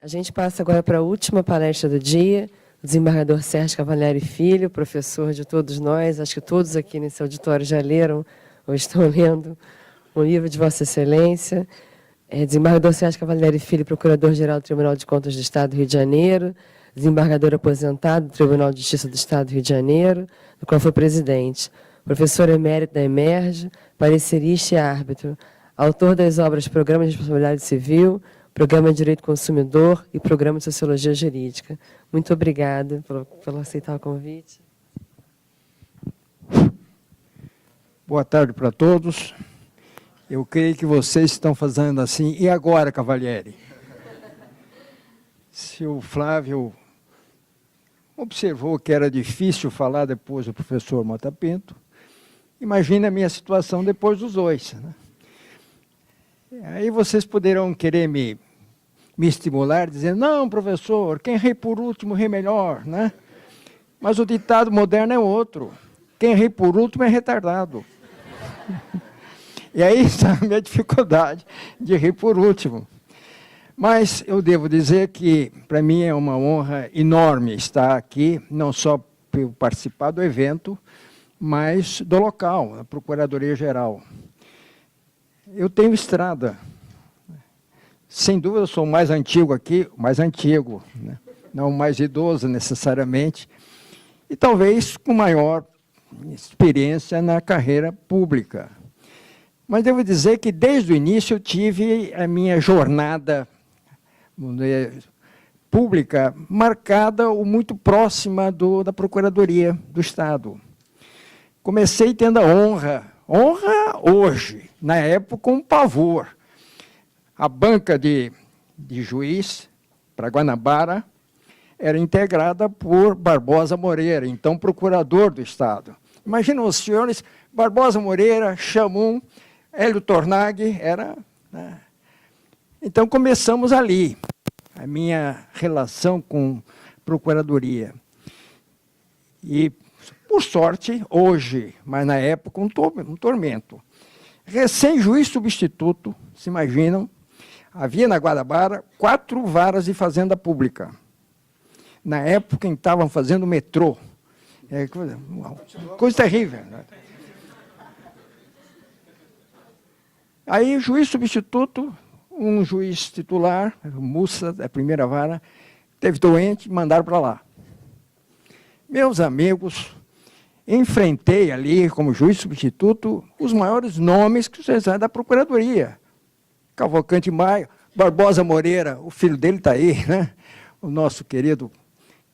A gente passa agora para a última palestra do dia, o desembargador Sérgio Cavalieri Filho, professor de todos nós, acho que todos aqui nesse auditório já leram ou estão lendo o livro de Vossa Excelência. Desembargador Sérgio Cavalieri Filho, Procurador-Geral do Tribunal de Contas do Estado do Rio de Janeiro, desembargador aposentado do Tribunal de Justiça do Estado do Rio de Janeiro, do qual foi presidente, professor emérito da EMERGE, parecerista e árbitro, autor das obras Programa de Responsabilidade Civil, Programa de Direito do Consumidor e Programa de Sociologia Jurídica. Muito obrigada por aceitar o convite. Boa tarde para todos. Eu creio que vocês estão fazendo assim. E agora, Cavalieri? Se o Flávio observou que era difícil falar depois do professor Mota Pinto, imagine a minha situação depois dos dois, né? Aí vocês poderão querer me estimular, dizendo, não, professor, quem ri por último, ri melhor, né? Mas o ditado moderno é outro. Quem ri por último é retardado. E aí está a minha dificuldade de rir por último. Mas eu devo dizer que, para mim, é uma honra enorme estar aqui, não só por participar do evento, mas do local, a Procuradoria-Geral. Eu tenho estrada. Sem dúvida, eu sou o mais antigo aqui, o mais antigo, né? Não o mais idoso, necessariamente, e talvez com maior experiência na carreira pública. Mas devo dizer que, desde o início, eu tive a minha jornada pública marcada ou muito próxima da Procuradoria do Estado. Comecei tendo a honra hoje, na época um pavor. A banca de juiz para Guanabara era integrada por Barbosa Moreira, então procurador do Estado. Imaginam os senhores, Barbosa Moreira, Chamum, Hélio Tornag, era... né? Então começamos ali, a minha relação com Procuradoria. E, por sorte, hoje, mas na época, um tormento. Recém-juiz substituto, se imaginam, havia na Guanabara 4 varas de fazenda pública. Na época, estavam fazendo metrô. Coisa terrível. Né? Aí, juiz substituto, um juiz titular, Mussa, da primeira vara, teve doente, mandaram para lá. Meus amigos, enfrentei ali, como juiz substituto, os maiores nomes que vocês sabem da Procuradoria. Cavalcante Maia, Barbosa Moreira, o filho dele está aí, né? O nosso querido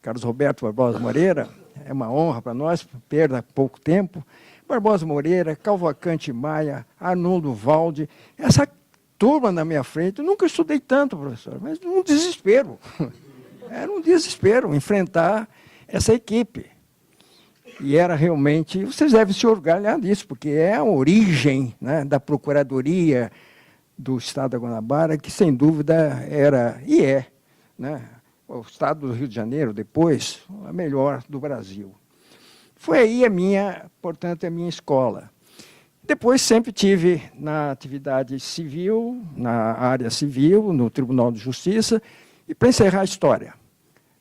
Carlos Roberto Barbosa Moreira, é uma honra para nós, perda pouco tempo. Barbosa Moreira, Cavalcante Maia, Arnoldo Valde, essa turma na minha frente, eu nunca estudei tanto, professor, mas um desespero. Era um desespero enfrentar essa equipe. E era realmente, vocês devem se orgulhar disso, porque é a origem, né, da Procuradoria do Estado da Guanabara, que sem dúvida era, e é, né, o Estado do Rio de Janeiro, depois, a melhor do Brasil. Foi aí portanto, a minha escola. Depois sempre tive na atividade civil, na área civil, no Tribunal de Justiça, e para encerrar a história,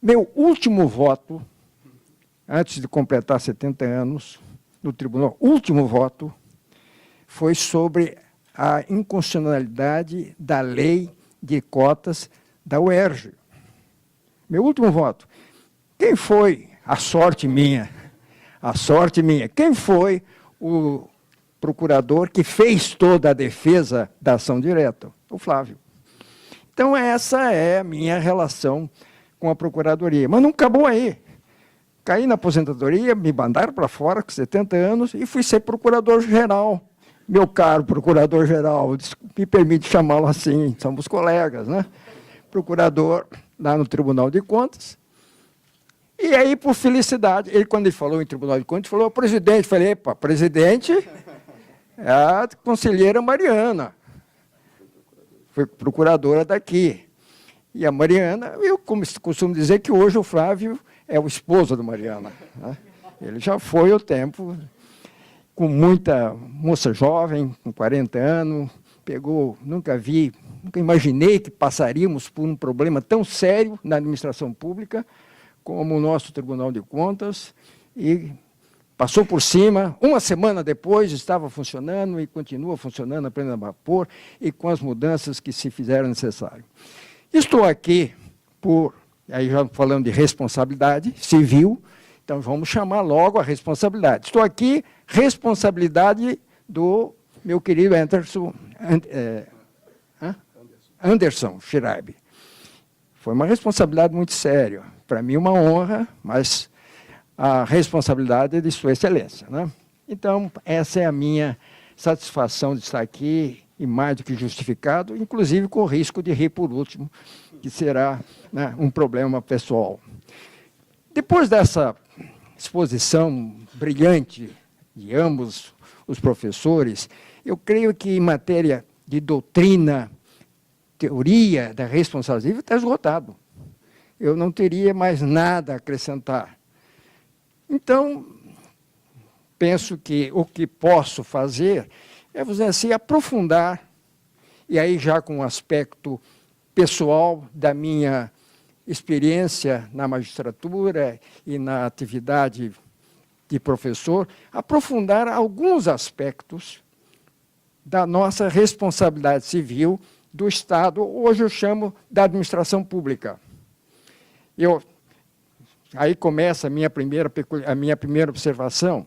meu último voto, antes de completar 70 anos, no tribunal, último voto, foi sobre a inconstitucionalidade da lei de cotas da UERJ. Meu último voto. Quem foi, a sorte minha, quem foi o procurador que fez toda a defesa da ação direta? O Flávio. Então, essa é a minha relação com a Procuradoria. Mas não acabou aí. Caí na aposentadoria, me mandaram para fora com 70 anos e fui ser procurador-geral. Meu caro procurador-geral, me permite chamá-lo assim, somos colegas, né? Procurador lá no Tribunal de Contas. E aí, por felicidade, quando ele falou em Tribunal de Contas, ele falou, presidente. Eu falei, epa, presidente é a conselheira Mariana. Foi procuradora daqui. E a Mariana, eu costumo dizer que hoje o Flávio é o esposo da Mariana, né? Ele já foi o tempo, com muita moça jovem, com 40 anos, pegou, nunca vi nunca imaginei que passaríamos por um problema tão sério na administração pública como o nosso Tribunal de Contas, e passou por cima. Uma semana depois estava funcionando e continua funcionando a pleno vapor e com as mudanças que se fizeram necessárias. Estou aqui aí já falando de responsabilidade civil, então vamos chamar logo a responsabilidade. Estou aqui, responsabilidade do meu querido Anderson Schreiber. Foi uma responsabilidade muito séria. Para mim, uma honra, mas a responsabilidade é de Sua Excelência, né? Então, essa é a minha satisfação de estar aqui, e mais do que justificado, inclusive com o risco de rir por último, que será, né, um problema pessoal. Depois dessa exposição brilhante de ambos os professores, eu creio que em matéria de doutrina, teoria da responsabilidade está esgotado. Eu não teria mais nada a acrescentar. Então, penso que o que posso fazer é, vamos dizer assim, aprofundar, e aí já com um aspecto pessoal da minha experiência na magistratura e na atividade de professor, aprofundar alguns aspectos da nossa responsabilidade civil do Estado, hoje eu chamo da administração pública. Aí começa a minha primeira observação.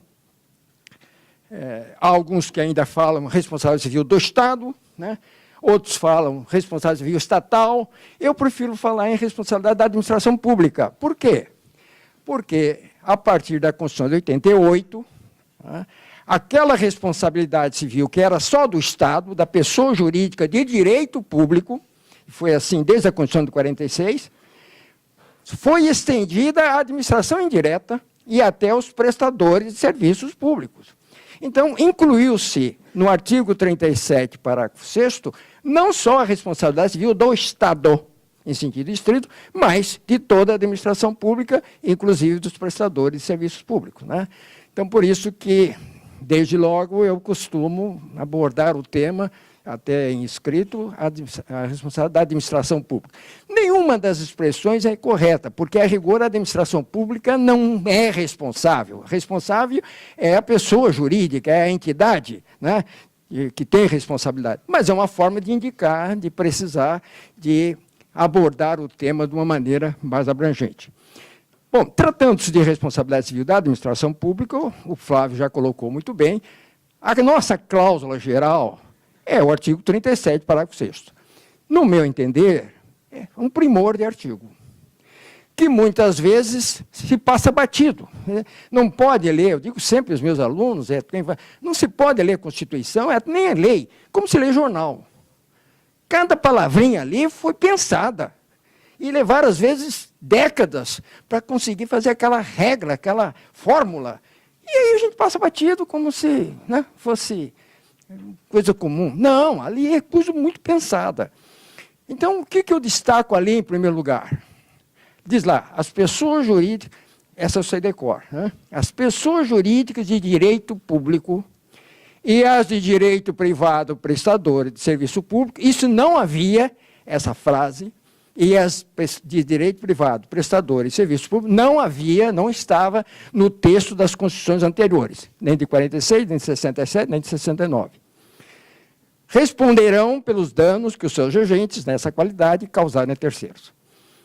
Há alguns que ainda falam responsabilidade civil do Estado, né? Outros falam responsabilidade civil estatal. Eu prefiro falar em responsabilidade da administração pública. Por quê? Porque, a partir da Constituição de 88, né, aquela responsabilidade civil que era só do Estado, da pessoa jurídica de direito público, foi assim desde a Constituição de 46, foi estendida à administração indireta e até aos prestadores de serviços públicos. Então, incluiu-se no artigo 37, parágrafo 6º, não só a responsabilidade civil do Estado, em sentido estrito, mas de toda a administração pública, inclusive dos prestadores de serviços públicos, né? Então, por isso que, desde logo, eu costumo abordar o tema, até em escrito, a responsabilidade da administração pública. Nenhuma das expressões é correta, porque, a rigor, a administração pública não é responsável. Responsável é a pessoa jurídica, é a entidade, né, que tem responsabilidade. Mas é uma forma de indicar, de precisar, de abordar o tema de uma maneira mais abrangente. Bom, tratando-se de responsabilidade civil da administração pública, o Flávio já colocou muito bem, a nossa cláusula geral é o artigo 37, parágrafo 6º. No meu entender, é um primor de artigo, que muitas vezes se passa batido. Não pode ler, eu digo sempre aos meus alunos, não se pode ler a Constituição, nem a lei, como se lê jornal. Cada palavrinha ali foi pensada. E levaram, às vezes, décadas para conseguir fazer aquela regra, aquela fórmula. E aí a gente passa batido como se, né, fosse coisa comum. Não, ali é coisa muito pensada. Então, o que eu destaco ali, em primeiro lugar? Diz lá, as pessoas jurídicas, essa eu sei de cor, né? As pessoas jurídicas de direito público e as de direito privado, prestadores de serviço público, isso não havia, essa frase, e as de direito privado, prestadores de serviço público, não havia, não estava no texto das Constituições anteriores, nem de 46, nem de 67, nem de 69. Responderão pelos danos que os seus agentes, nessa qualidade, causarem a terceiros.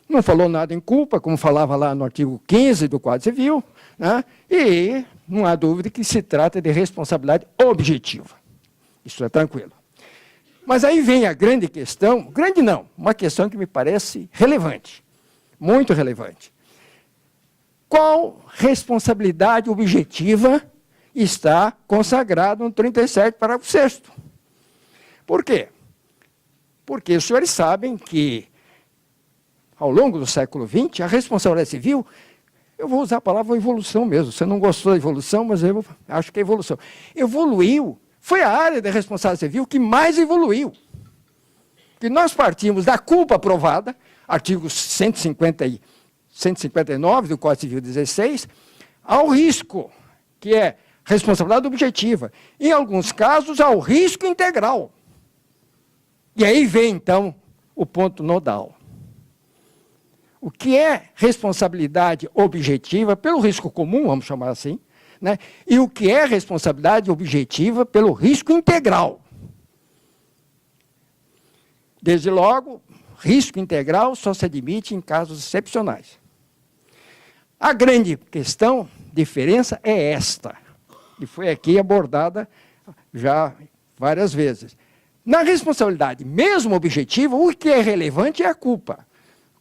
Não falou nada em culpa, como falava lá no artigo 15 do Código Civil, né? E não há dúvida que se trata de responsabilidade objetiva. Isso é tranquilo. Mas aí vem a grande questão, grande não, uma questão que me parece relevante, muito relevante. Qual responsabilidade objetiva está consagrada no 37, parágrafo 6º? Por quê? Porque os senhores sabem que, ao longo do século XX, a responsabilidade civil, eu vou usar a palavra evolução mesmo, você não gostou da evolução, mas eu acho que é evolução. Evoluiu, foi a área da responsabilidade civil que mais evoluiu. Que nós partimos da culpa provada, artigo 159 do Código Civil 16, ao risco, que é responsabilidade objetiva. Em alguns casos, ao risco integral. E aí vem, então, o ponto nodal. O que é responsabilidade objetiva pelo risco comum, vamos chamar assim, né? E o que é responsabilidade objetiva pelo risco integral. Desde logo, risco integral só se admite em casos excepcionais. A grande questão, diferença, é esta, e foi aqui abordada já várias vezes. Na responsabilidade, mesmo objetiva, o que é relevante é a culpa.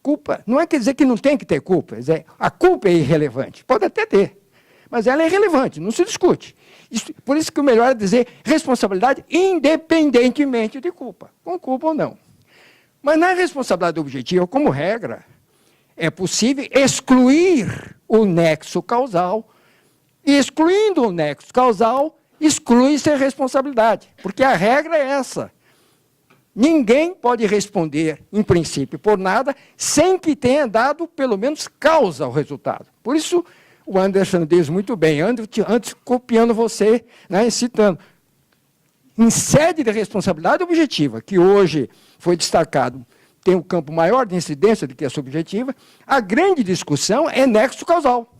Culpa não é quer dizer que não tem que ter culpa, a culpa é irrelevante, pode até ter, mas ela é irrelevante, não se discute. Por isso que o melhor é dizer responsabilidade independentemente de culpa, com culpa ou não. Mas na responsabilidade objetiva, como regra, é possível excluir o nexo causal, e excluindo o nexo causal, exclui-se a responsabilidade, porque a regra é essa. Ninguém pode responder, em princípio, por nada, sem que tenha dado, pelo menos, causa ao resultado. Por isso, o Anderson diz muito bem, antes copiando você, né, citando, em sede de responsabilidade objetiva, que hoje foi destacado, tem um campo maior de incidência do que a subjetiva, a grande discussão é nexo causal.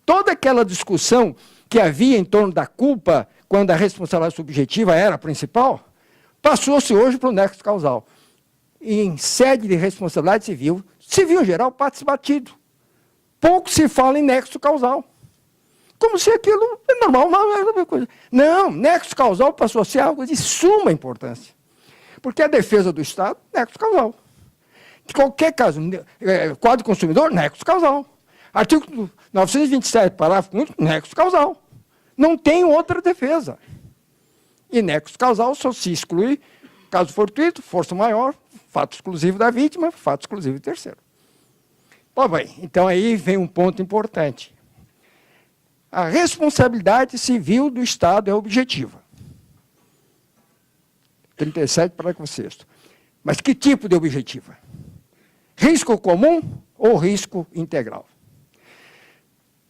Toda aquela discussão que havia em torno da culpa, quando a responsabilidade subjetiva era a principal, passou-se hoje para o nexo causal. E em sede de responsabilidade civil em geral, passa batido. Pouco se fala em nexo causal. Como se aquilo é normal, não é a mesma coisa. Não, nexo causal passou a ser algo de suma importância. Porque a defesa do Estado, nexo causal. De qualquer caso, Código do Consumidor, nexo causal. Artigo 927, parágrafo único, nexo causal. Não tem outra defesa. E nexo causal só se exclui caso fortuito, força maior, fato exclusivo da vítima, fato exclusivo do terceiro. Bom, bem, então aí vem um ponto importante. A responsabilidade civil do Estado é objetiva. 37, parágrafo 6º. Mas que tipo de objetiva? Risco comum ou risco integral?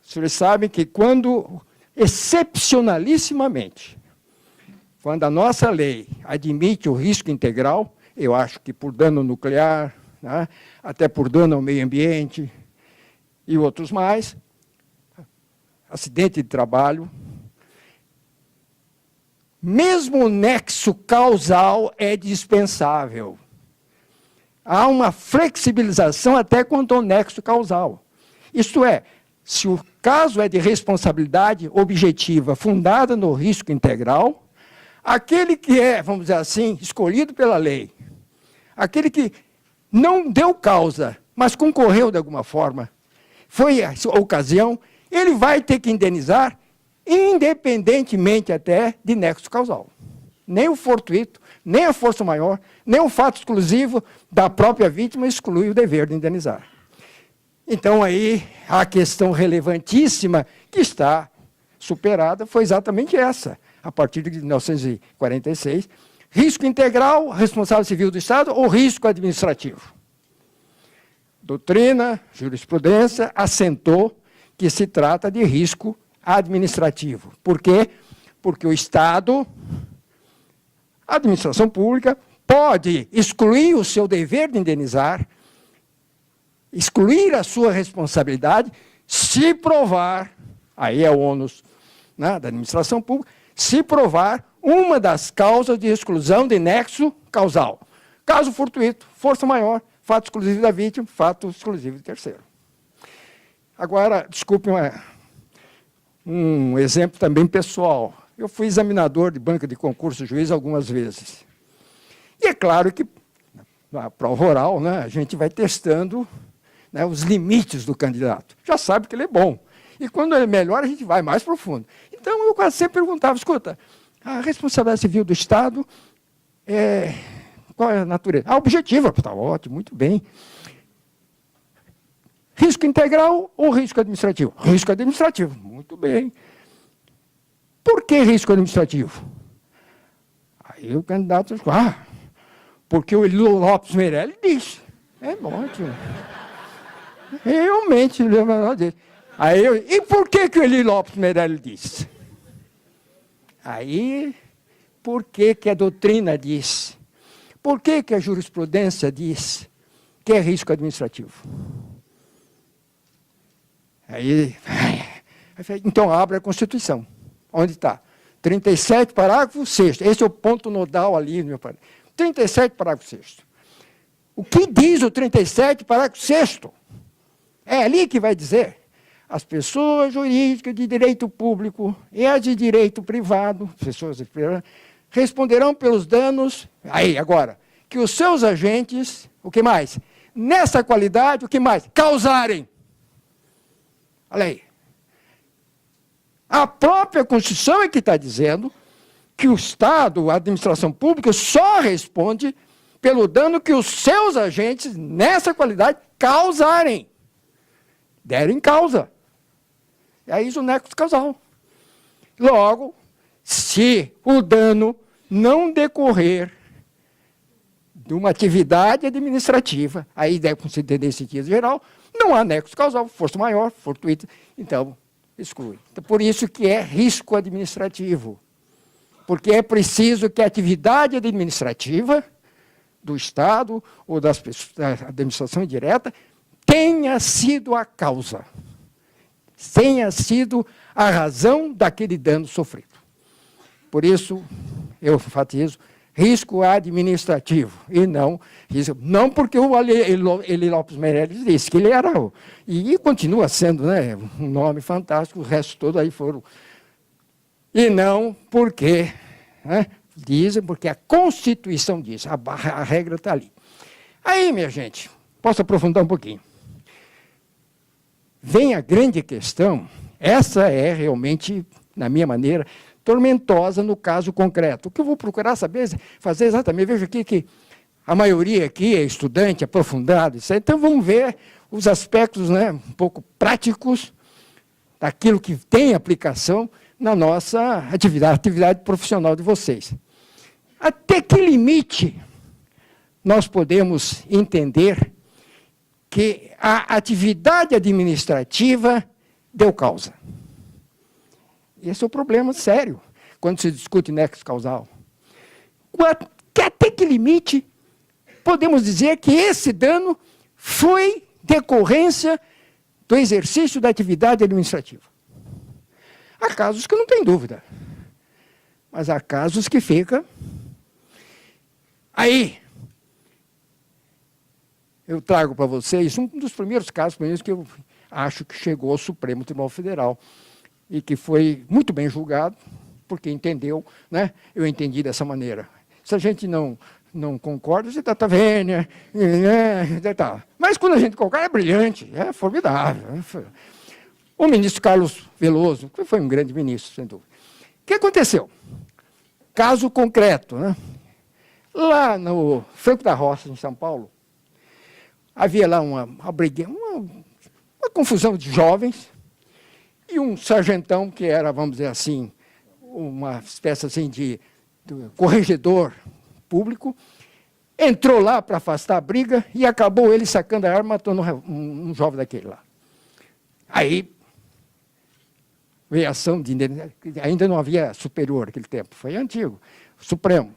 Os senhores sabem que quando, excepcionalissimamente, quando a nossa lei admite o risco integral, eu acho que por dano nuclear, né, até por dano ao meio ambiente e outros mais, acidente de trabalho, mesmo o nexo causal é dispensável. Há uma flexibilização até quanto ao nexo causal. Isto é, se o caso é de responsabilidade objetiva fundada no risco integral, aquele que é, vamos dizer assim, escolhido pela lei, aquele que não deu causa, mas concorreu de alguma forma, foi a ocasião, ele vai ter que indenizar, independentemente até de nexo causal. Nem o fortuito, nem a força maior, nem o fato exclusivo da própria vítima exclui o dever de indenizar. Então, aí, a questão relevantíssima que está superada foi exatamente essa, a partir de 1946, risco integral, responsável civil do Estado ou risco administrativo. Doutrina, jurisprudência, assentou que se trata de risco administrativo. Por quê? Porque o Estado, a administração pública, pode excluir o seu dever de indenizar, excluir a sua responsabilidade, se provar, aí é o ônus, né, da administração pública, se provar uma das causas de exclusão de nexo causal. Caso fortuito, força maior, fato exclusivo da vítima, fato exclusivo do terceiro. Agora, desculpe um exemplo também pessoal. Eu fui examinador de banca de concurso juiz algumas vezes. E é claro que, na prova oral, né, a gente vai testando, né, os limites do candidato. Já sabe que ele é bom. E quando ele é melhor, a gente vai mais profundo. Então, eu quase sempre perguntava, escuta, a responsabilidade civil do Estado, qual é a natureza? Objetiva. Está ótimo, muito bem. Risco integral ou risco administrativo? Risco administrativo. Muito bem. Por que risco administrativo? Aí o candidato diz, porque o Elilo Lopes Meirelles disse. É ótimo. Realmente, aí e por que o Elilo Lopes Meirelles disse? Aí, por que a doutrina diz? por que a jurisprudência diz que é risco administrativo? Aí, então abre a Constituição. Onde está? 37, parágrafo 6º. Esse é o ponto nodal ali, meu pai. 37, parágrafo 6º. O que diz o 37, parágrafo 6º? É ali que vai dizer: as pessoas jurídicas de direito público e as de direito privado, pessoas privadas, responderão pelos danos, aí agora, que os seus agentes, o que mais? Nessa qualidade, o que mais? Causarem. Olha aí. A própria Constituição é que está dizendo que o Estado, a administração pública, só responde pelo dano que os seus agentes, nessa qualidade, causarem. Derem causa. É isso o nexo causal. Logo, se o dano não decorrer de uma atividade administrativa, aí deve conceder nesse sentido geral, não há nexo causal, força maior, fortuita, então exclui. Então, por isso que é risco administrativo. Porque é preciso que a atividade administrativa do Estado ou das pessoas, da administração indireta tenha sido a causa, tenha sido a razão daquele dano sofrido. Por isso, eu enfatizo, risco administrativo, e não risco, não porque o Eli Lopes Meirelles disse que ele era, e continua sendo, né, um nome fantástico, o resto todo aí foram. E não porque, né, dizem, porque a Constituição diz, a regra está ali. Aí, minha gente, posso aprofundar um pouquinho. Vem a grande questão, essa é realmente, na minha maneira, tormentosa no caso concreto. O que eu vou procurar saber, fazer exatamente, veja aqui que a maioria aqui é estudante, aprofundado, isso aí, então vamos ver os aspectos, né, um pouco práticos daquilo que tem aplicação na nossa atividade profissional de vocês. Até que limite nós podemos entender que a atividade administrativa deu causa? Esse é o problema sério, quando se discute nexo causal. Até que limite podemos dizer que esse dano foi decorrência do exercício da atividade administrativa? Há casos que não tem dúvida, mas há casos que fica. Aí, eu trago para vocês um dos primeiros casos, pelo menos, que eu acho que chegou ao Supremo Tribunal Federal, e que foi muito bem julgado, porque entendeu, né? Eu entendi dessa maneira. Se a gente não concorda, você está vendo, né? Tá. Mas quando a gente concorda, é brilhante, é formidável. O ministro Carlos Veloso, que foi um grande ministro, sem dúvida. O que aconteceu? Caso concreto, né? Lá no Franco da Roça, em São Paulo, havia lá uma confusão de jovens, e um sargentão, que era, vamos dizer assim, uma espécie assim de corregedor público, entrou lá para afastar a briga e acabou ele sacando a arma, matando um jovem daquele lá. Aí, veio a ação de indenização, ainda não havia superior naquele tempo, foi antigo, Supremo.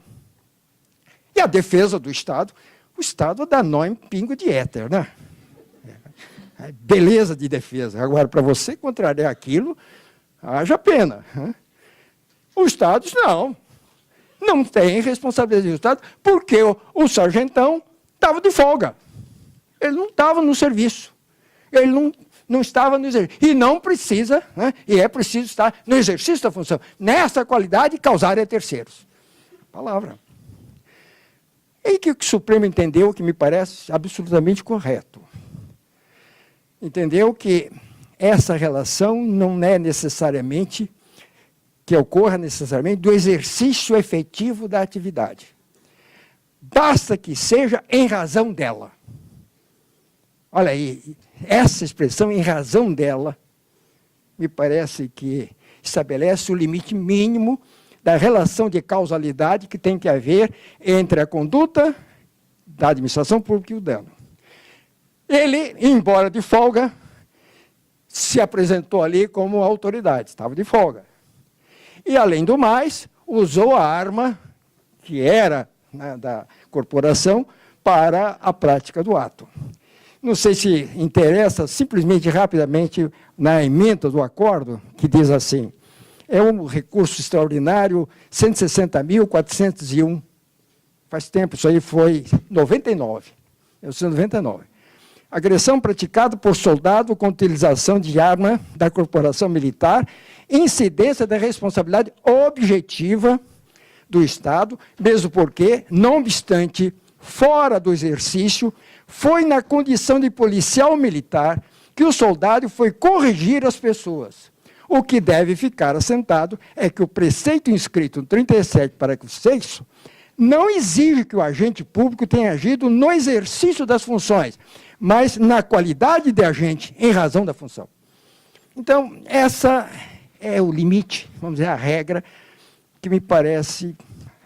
E a defesa do Estado, o Estado dá nó em pingo de éter, né? Beleza de defesa. Agora, para você contrariar aquilo, haja pena. O Estado diz, não tem responsabilidade do Estado, porque o sargentão estava de folga. Ele não estava no serviço. Ele não estava no exercício. E não precisa, né? E é preciso estar no exercício da função. Nessa qualidade, causar a terceiros. Palavra. E que o Supremo entendeu, que me parece absolutamente correto. Entendeu que essa relação não é necessariamente, que ocorra necessariamente do exercício efetivo da atividade. Basta que seja em razão dela. Olha aí, essa expressão, em razão dela, me parece que estabelece o limite mínimo da relação de causalidade que tem que haver entre a conduta da administração pública e o dano. Ele, embora de folga, se apresentou ali como autoridade, estava de folga. E, além do mais, usou a arma, que era né, da corporação para a prática do ato. Não sei se interessa, simplesmente, rapidamente, na emenda do acordo, que diz assim, é um recurso extraordinário, 160.401. Faz tempo, isso aí foi 99. 1999. Agressão praticada por soldado com utilização de arma da corporação militar, incidência da responsabilidade objetiva do Estado, mesmo porque, não obstante, fora do exercício, foi na condição de policial militar que o soldado foi corrigir as pessoas. O que deve ficar assentado é que o preceito inscrito no 37, parágrafo 6, não exige que o agente público tenha agido no exercício das funções, mas na qualidade de agente, em razão da função. Então, essa é o limite, vamos dizer, a regra, que me parece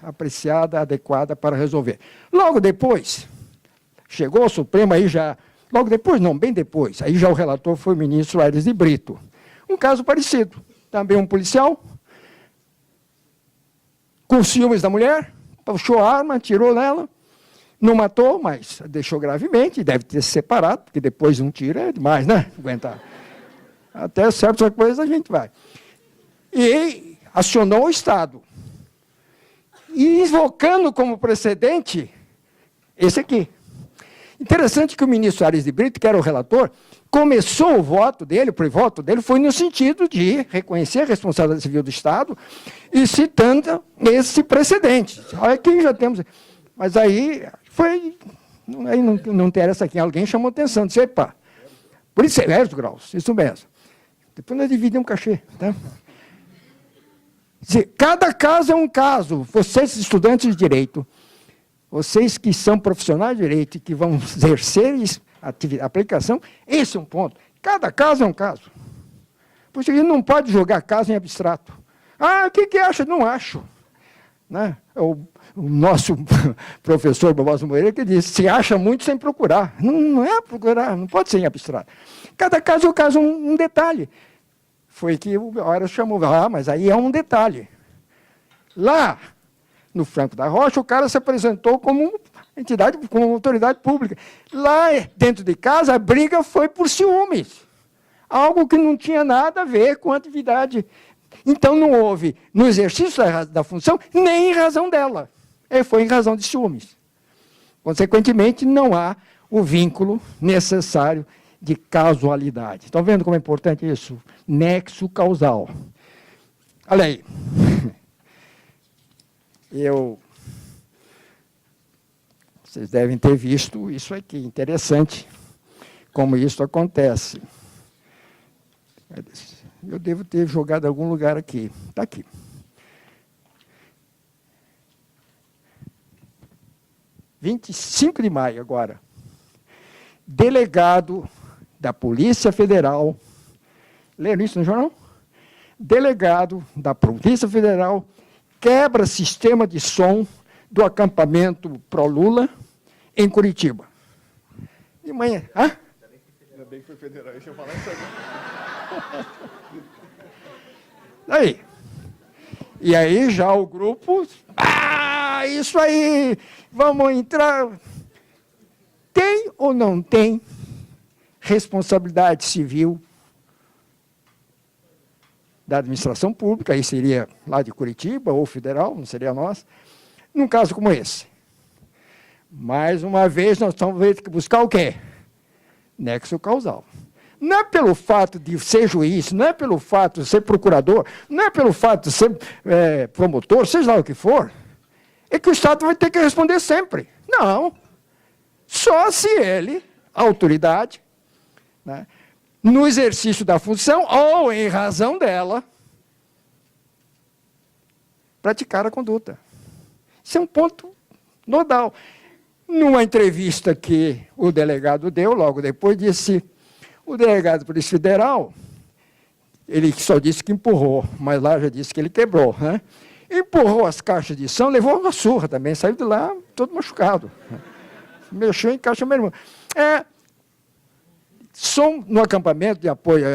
apreciada, adequada para resolver. Logo depois, chegou ao Supremo, aí já... Logo depois, não, bem depois, aí já o relator foi o ministro Aires de Brito. Um caso parecido, também um policial, com ciúmes da mulher, puxou a arma, atirou nela, não matou, mas deixou gravemente, deve ter se separado, porque depois um tiro é demais, né? Aguentar. Até certas coisas a gente vai. E acionou o Estado. E invocando como precedente esse aqui. Interessante que o ministro Aires de Brito, que era o relator, começou o voto dele, o voto dele foi no sentido de reconhecer a responsabilidade civil do Estado e citando esse precedente. Olha aqui já temos... Mas aí foi... Aí não interessa quem, alguém chamou atenção, disse, epa, por isso é 10 graus, isso mesmo. Depois nós dividimos um cachê, tá? Cada caso é um caso. Vocês, estudantes de Direito, vocês que são profissionais de Direito e que vão exercer a aplicação, esse é um ponto. Cada caso é um caso. Por isso a gente não pode jogar caso em abstrato. Ah, o que acha? Não acho. Né? O nosso professor Barbosa Moreira que disse, se acha muito sem procurar. Não é procurar, não pode ser em abstrato. Cada caso é um caso, um detalhe. Foi que o Horas chamou, mas aí é um detalhe. Lá, no Franco da Rocha, o cara se apresentou como entidade, como autoridade pública. Lá, dentro de casa, a briga foi por ciúmes. Algo que não tinha nada a ver com a atividade. Então, não houve, no exercício da função, nem em razão dela. Foi em razão de ciúmes. Consequentemente, não há o vínculo necessário de casualidade. Estão vendo como é importante isso? Nexo causal. Olha aí. Vocês devem ter visto isso aqui, interessante, como isso acontece. Eu devo ter jogado em algum lugar aqui. Está aqui. (25 de maio agora). Delegado da Polícia Federal, leram isso no jornal? Delegado da Polícia Federal quebra sistema de som do acampamento pró-Lula em Curitiba. De manhã. Hã? Ainda bem que foi federal, deixa eu falar isso aqui. Aí. E aí já o grupo... Ah, isso aí! Vamos entrar... Tem ou não tem responsabilidade civil da administração pública, aí seria lá de Curitiba ou federal, não seria nossa, num caso como esse? Mais uma vez, nós estamos tendo que buscar o quê? Nexo causal. Não é pelo fato de ser juiz, não é pelo fato de ser procurador, não é pelo fato de ser promotor, seja lá o que for, é que o Estado vai ter que responder sempre. Não. Só se ele, a autoridade, né, no exercício da função ou em razão dela, praticar a conduta. Isso é um ponto nodal. Numa entrevista que o delegado deu, logo depois, disse, o delegado da Polícia Federal, ele só disse que empurrou, mas lá já disse que ele quebrou, né? Empurrou as caixas de som, levou uma surra também, saiu de lá todo machucado. Mexeu em caixa mesmo. Som no acampamento de apoio,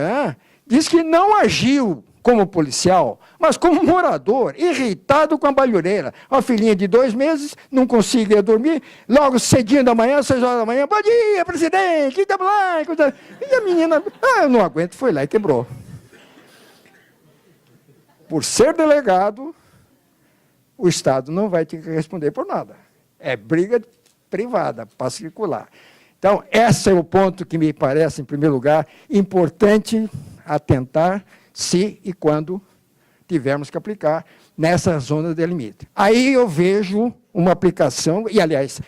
diz que não agiu como policial, mas como morador, irritado com a barulheira. Uma filhinha de 2 meses, não conseguia dormir, logo cedinho da manhã, 6 horas da manhã, bom dia, presidente, e a menina, eu não aguento, foi lá e quebrou. Por ser delegado, o Estado não vai ter que responder por nada. É briga privada, particular. Então, esse é o ponto que me parece, em primeiro lugar, importante atentar se e quando tivermos que aplicar nessa zona de limite. Aí eu vejo uma aplicação, e, aliás,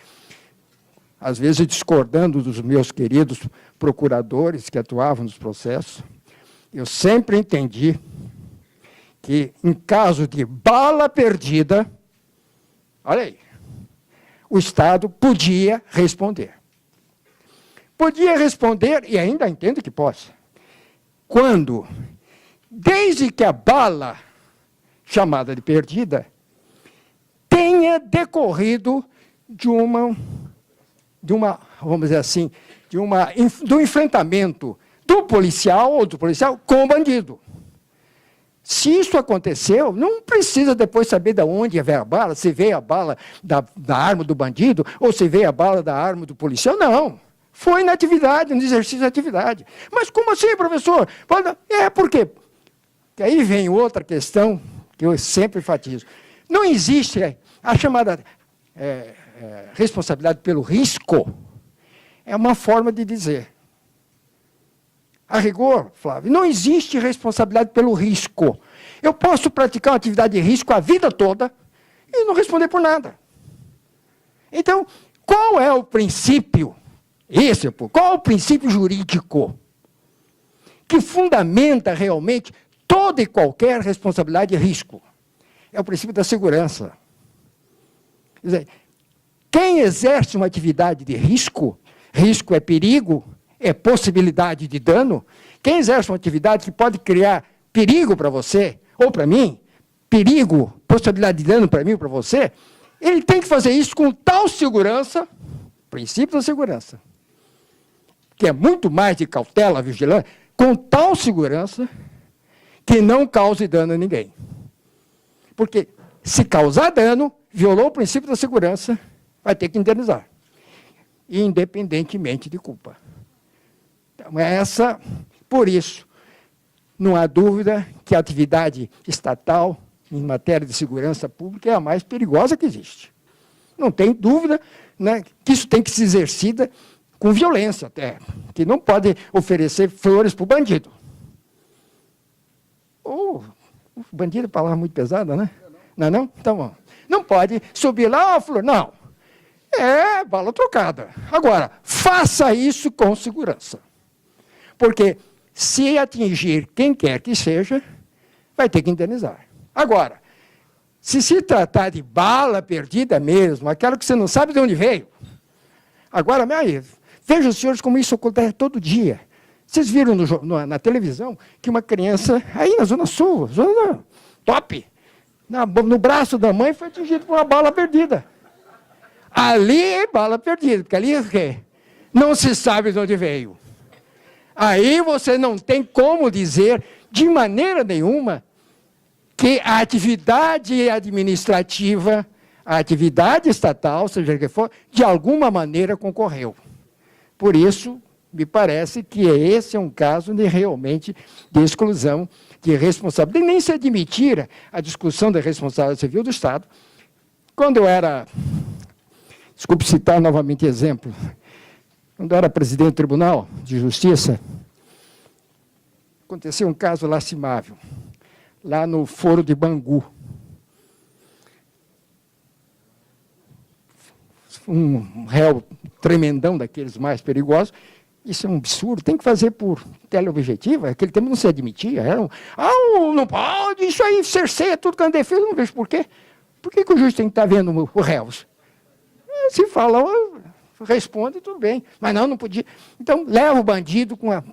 às vezes discordando dos meus queridos procuradores que atuavam nos processos, eu sempre entendi que, em caso de bala perdida, olha aí, o Estado podia responder. Podia responder, e ainda entendo que possa, quando, desde que a bala, chamada de perdida, tenha decorrido de uma, vamos dizer assim, do enfrentamento do policial ou do policial com o bandido. Se isso aconteceu, não precisa depois saber de onde veio a bala, se veio a bala da arma do bandido, ou se veio a bala da arma do policial, não. Foi na atividade, no exercício da atividade. Mas como assim, professor? Por quê? Que aí vem outra questão que eu sempre enfatizo. Não existe a chamada responsabilidade pelo risco, é uma forma de dizer. A rigor, Flávio, não existe responsabilidade pelo risco. Eu posso praticar uma atividade de risco a vida toda e não responder por nada. Então, qual é o princípio? Qual é o princípio jurídico que fundamenta realmente toda e qualquer responsabilidade de risco? É o princípio da segurança. Quer dizer, quem exerce uma atividade de risco, risco é perigo, é possibilidade de dano, quem exerce uma atividade que pode criar perigo para você, ou para mim, perigo, possibilidade de dano para mim ou para você, ele tem que fazer isso com tal segurança, princípio da segurança, que é muito mais de cautela, vigilância, com tal segurança que não cause dano a ninguém. Porque se causar dano, violou o princípio da segurança, vai ter que indenizar, independentemente de culpa. Então, por isso, não há dúvida que a atividade estatal em matéria de segurança pública é a mais perigosa que existe. Não tem dúvida, né, que isso tem que ser exercida com violência até, que não pode oferecer flores para o bandido. O bandido é palavra muito pesada, né? Não? Então, bom. Não pode subir lá, flor, não. É bala trocada. Agora, faça isso com segurança. Porque, se atingir quem quer que seja, vai ter que indenizar. Agora, se tratar de bala perdida mesmo, aquela que você não sabe de onde veio, agora, veja os senhores como isso acontece todo dia. Vocês viram na televisão que uma criança, aí na Zona Sul, zona top, no braço da mãe foi atingida por uma bala perdida. Ali é bala perdida, porque ali é o quê? Não se sabe de onde veio. Aí você não tem como dizer, de maneira nenhuma, que a atividade administrativa, a atividade estatal, seja o que for, de alguma maneira concorreu. Por isso, me parece que esse é um caso realmente de exclusão de responsabilidade. E nem se admitir a discussão da responsabilidade civil do Estado. Quando eu era, desculpe citar novamente exemplo, quando eu era presidente do Tribunal de Justiça, aconteceu um caso lastimável, lá no Foro de Bangu. Um réu tremendão, daqueles mais perigosos. Isso é um absurdo, tem que fazer por teleobjetiva, aquele tempo não se admitia. Não pode, isso aí cerceia tudo que é defesa, não vejo por quê. Por que o juiz tem que estar vendo o réus? Se fala, responde, tudo bem. Mas não podia. Então, leva o bandido com a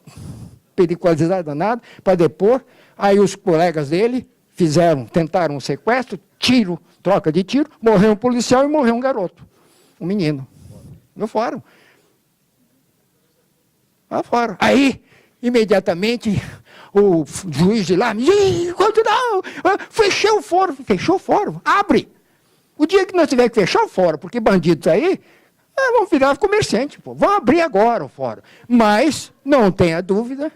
periculosidade danada para depor. Aí os colegas dele tentaram um sequestro, troca de tiro, morreu um policial e morreu um garoto, um menino. No fórum. Lá fora. Aí, imediatamente o juiz de lá me diz, não, fechei o fórum, abre. O dia que nós tiver que fechar o fórum, porque bandidos aí, vão virar comerciante, pô, vão abrir agora o fórum. Mas não tenha dúvida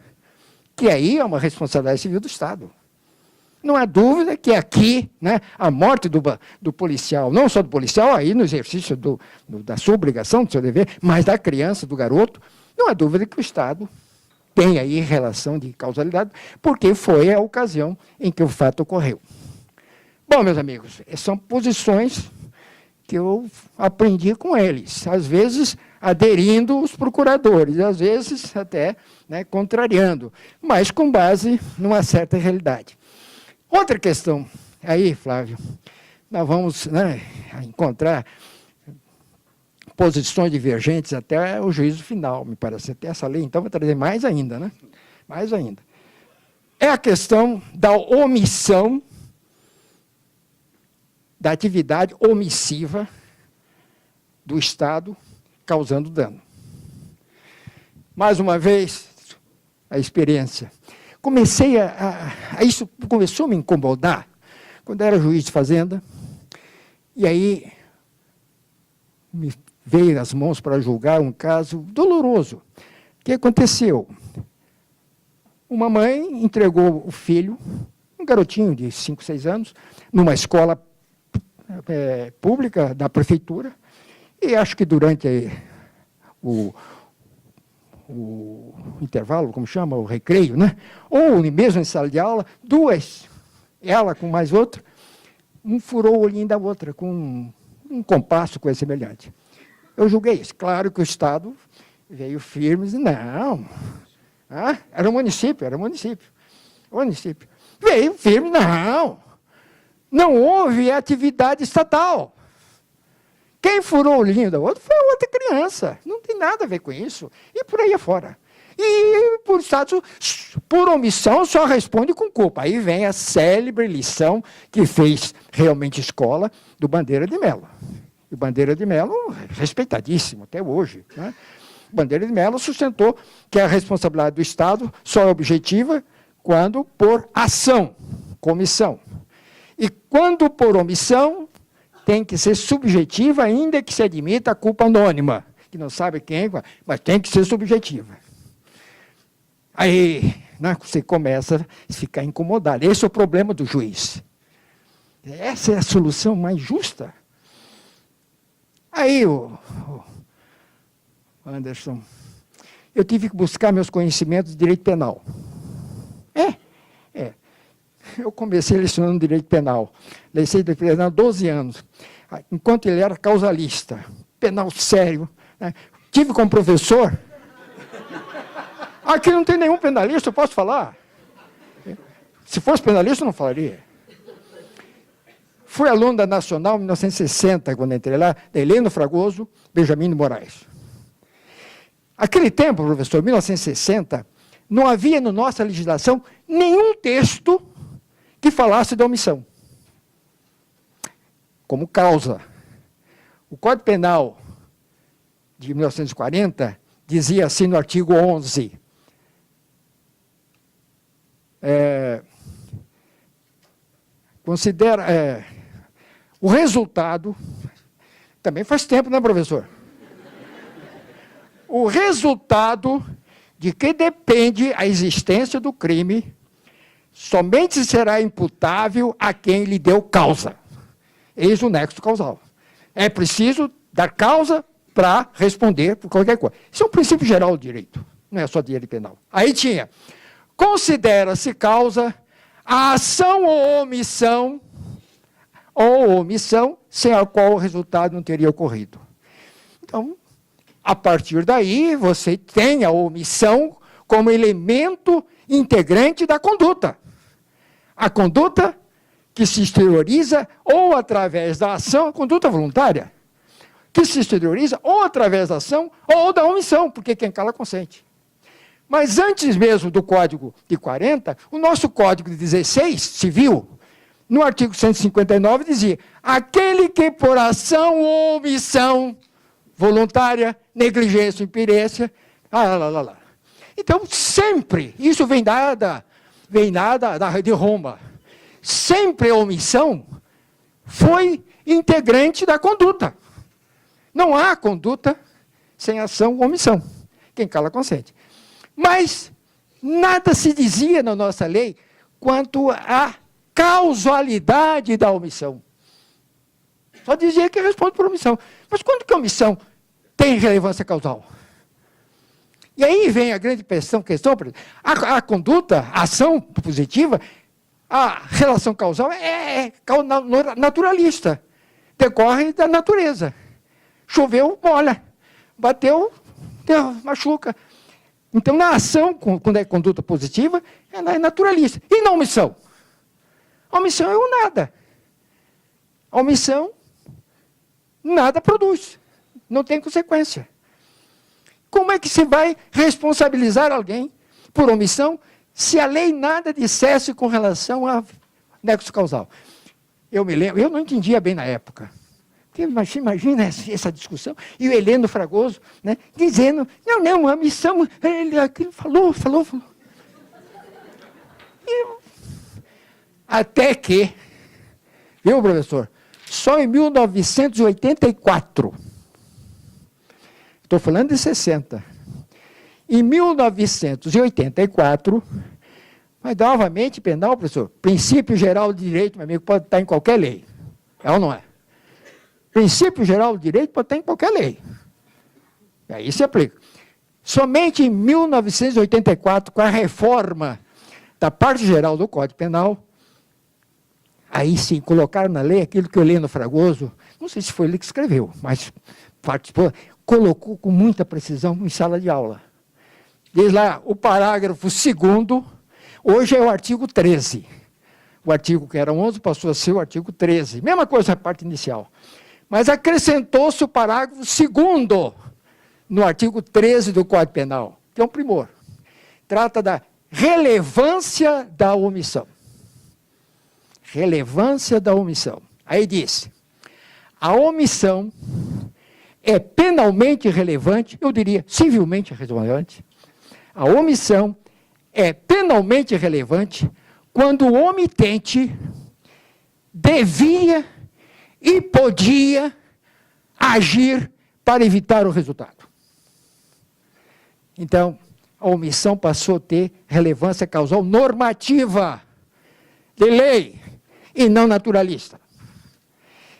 que aí é uma responsabilidade civil do Estado. Não há dúvida que aqui, né, a morte do policial, não só do policial, aí no exercício da sua obrigação, do seu dever, mas da criança, do garoto, não há dúvida que o Estado tem aí relação de causalidade, porque foi a ocasião em que o fato ocorreu. Bom, meus amigos, são posições que eu aprendi com eles, às vezes aderindo os procuradores, às vezes até, né, contrariando, mas com base numa certa realidade. Outra questão, aí, Flávio, nós vamos, né, encontrar posições divergentes até o juízo final, me parece. Até essa lei, então, vai trazer mais ainda, né? Mais ainda. É a questão da omissão, da atividade omissiva do Estado causando dano. Mais uma vez, a experiência. Isso começou a me incomodar quando eu era juiz de fazenda, e aí me veio nas mãos para julgar um caso doloroso. O que aconteceu? Uma mãe entregou o filho, um garotinho de 5, 6 anos, numa escola pública da prefeitura, e acho que durante o intervalo, como chama, o recreio, né? Ou mesmo em sala de aula, duas, ela com mais outra, um furou o olhinho da outra, com um compasso, coisa semelhante. Eu julguei isso. Claro que o Estado veio firme e disse, não, era o município. Veio firme, não houve atividade estatal. Quem furou o olhinho da outra foi a outra criança. Não tem nada a ver com isso. E por aí afora. E, por omissão, só responde com culpa. Aí vem a célebre lição que fez realmente escola do Bandeira de Mello. E o Bandeira de Mello, respeitadíssimo até hoje, né? Bandeira de Mello sustentou que a responsabilidade do Estado só é objetiva quando por ação, comissão. E quando por omissão, tem que ser subjetiva, ainda que se admita a culpa anônima, que não sabe quem, mas tem que ser subjetiva. Aí, né, você começa a ficar incomodado. Esse é o problema do juiz. Essa é a solução mais justa. Aí, Anderson, eu tive que buscar meus conhecimentos de direito penal. Eu comecei lecionando direito penal. Lecionei direito penal há 12 anos. Enquanto ele era causalista, penal sério. Né? Tive como professor. Aqui não tem nenhum penalista, eu posso falar? Se fosse penalista, eu não falaria. Fui aluno da Nacional em 1960, quando entrei lá, da Heleno Fragoso, Benjamin de Moraes. Aquele tempo, professor, 1960, não havia na nossa legislação nenhum texto que falasse da omissão como causa. O Código Penal de 1940 dizia assim no artigo 11, considera o resultado, também faz tempo, né, professor? O resultado de que depende a existência do crime somente será imputável a quem lhe deu causa. Eis o nexo causal. É preciso dar causa para responder por qualquer coisa. Isso é um princípio geral do direito, não é só direito penal. Aí tinha, considera-se causa a ação ou omissão sem a qual o resultado não teria ocorrido. Então, a partir daí, você tem a omissão como elemento integrante da conduta. A conduta que se exterioriza ou através da ação, a conduta voluntária, que se exterioriza ou através da ação ou da omissão, porque quem cala consente. Mas antes mesmo do Código de 40, o nosso Código de 16, civil, no artigo 159, dizia, aquele que por ação ou omissão voluntária, negligência, imperiência, Então, sempre, isso vem de Roma, sempre a omissão foi integrante da conduta. Não há conduta sem ação ou omissão. Quem cala, consente. Mas nada se dizia na nossa lei quanto à causalidade da omissão. Só dizia que responde por omissão. Mas quando que a omissão tem relevância causal? E aí vem a grande questão, a conduta, a ação positiva, a relação causal é naturalista, decorre da natureza. Choveu, molha, bateu, machuca. Então, na ação, quando é conduta positiva, ela é naturalista. E na omissão? A omissão é o nada. A omissão, nada produz. Não tem consequência. Como é que se vai responsabilizar alguém por omissão se a lei nada dissesse com relação a nexo causal? Eu me lembro, eu não entendia bem na época. Imagina essa discussão, e o Heleno Fragoso, né, dizendo, não, a missão, ele aquilo falou. Até que, viu, professor, só em 1984, estou falando de 60, em 1984, mas novamente penal, professor, princípio geral de direito, meu amigo, pode estar em qualquer lei, é ou não é? Princípio geral de direito pode estar em qualquer lei. E aí se aplica. Somente em 1984, com a reforma da parte geral do Código Penal, aí sim, colocaram na lei aquilo que o Heleno Fragoso, não sei se foi ele que escreveu, mas participou, colocou com muita precisão em sala de aula. Diz lá, o parágrafo 2º, hoje é o artigo 13. O artigo que era 11 passou a ser o artigo 13. Mesma coisa a parte inicial. Mas acrescentou-se o parágrafo 2º no artigo 13 do Código Penal, que é um primor. Trata da relevância da omissão. Relevância da omissão. Aí diz, a omissão é penalmente relevante, eu diria civilmente relevante. A omissão é penalmente relevante quando o omitente devia e podia agir para evitar o resultado. Então, a omissão passou a ter relevância causal normativa, de lei, e não naturalista.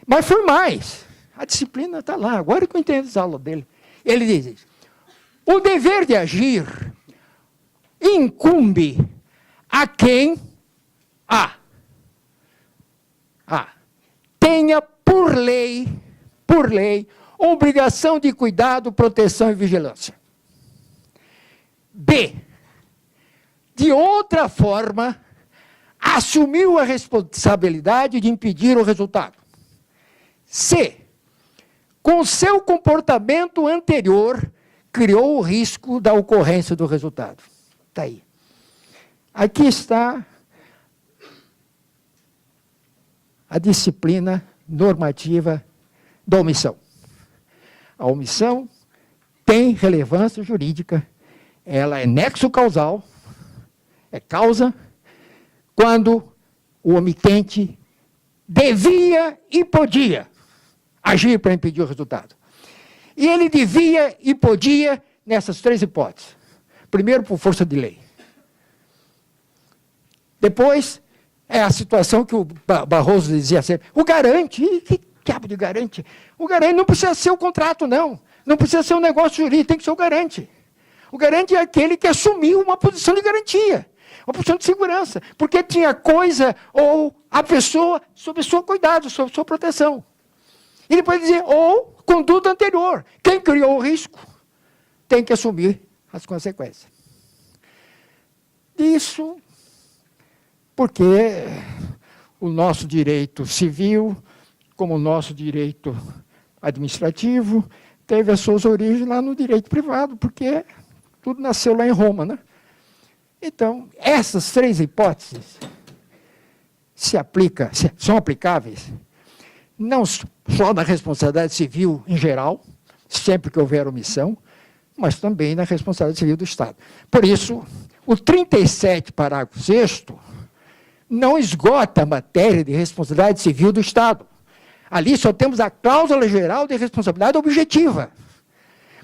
Mas foi mais. A disciplina está lá, agora que eu entendo as aulas dele. Ele diz, o dever de agir incumbe a quem tenha por lei, obrigação de cuidado, proteção e vigilância. B, de outra forma, assumiu a responsabilidade de impedir o resultado. C, com seu comportamento anterior, criou o risco da ocorrência do resultado. Está aí. Aqui está a disciplina normativa da omissão. A omissão tem relevância jurídica, ela é nexo causal, é causa, quando o omitente devia e podia agir para impedir o resultado. E ele devia e podia nessas três hipóteses. Primeiro, por força de lei. Depois, é a situação que o Barroso dizia sempre, o garante, que diabo de garante? O garante não precisa ser o contrato, não. Não precisa ser um negócio jurídico, tem que ser o garante. O garante é aquele que assumiu uma posição de garantia, uma posição de segurança, porque tinha coisa ou a pessoa sob seu cuidado, sob sua proteção. E depois dizer, ou conduta anterior. Quem criou o risco tem que assumir as consequências. Isso porque o nosso direito civil, como o nosso direito administrativo, teve as suas origens lá no direito privado, porque tudo nasceu lá em Roma, né? Então, essas três hipóteses são aplicáveis não só na responsabilidade civil em geral, sempre que houver omissão, mas também na responsabilidade civil do Estado. Por isso, o 37, parágrafo 6º, não esgota a matéria de responsabilidade civil do Estado. Ali só temos a cláusula geral de responsabilidade objetiva.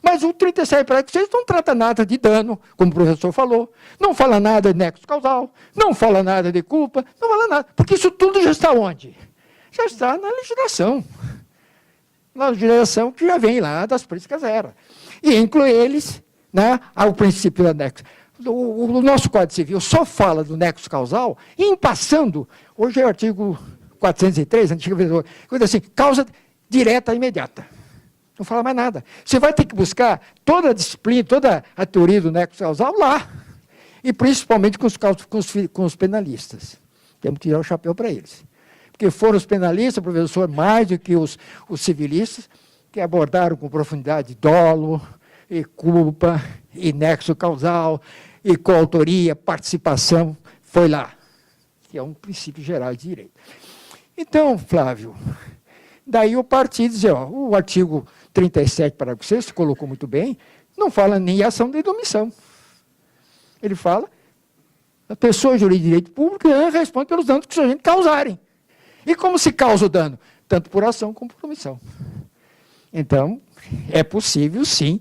Mas o 37, parágrafo 6 não trata nada de dano, como o professor falou, não fala nada de nexo causal, não fala nada de culpa, não fala nada, porque isso tudo já está onde? Já está na legislação. Na legislação que já vem lá das políticas era. E inclui eles, né, ao princípio da nexo. O nosso Código Civil só fala do nexo causal, e em passando, hoje é o artigo 403, antiga versão, coisa assim, causa direta e imediata. Não fala mais nada. Você vai ter que buscar toda a disciplina, toda a teoria do nexo causal lá. E principalmente com os penalistas. Temos que tirar o chapéu para eles. Porque foram os penalistas, professor, mais do que os civilistas, que abordaram com profundidade dolo, e culpa, e nexo causal, e coautoria, participação, foi lá. Que é um princípio geral de direito. Então, Flávio, daí eu parti e dizer, ó, o artigo 37, parágrafo 6, colocou muito bem, não fala nem ação de omissão. Ele fala, a pessoa jurídica de direito público responde pelos danos que os agentes causarem. E como se causa o dano? Tanto por ação como por omissão. Então, é possível, sim,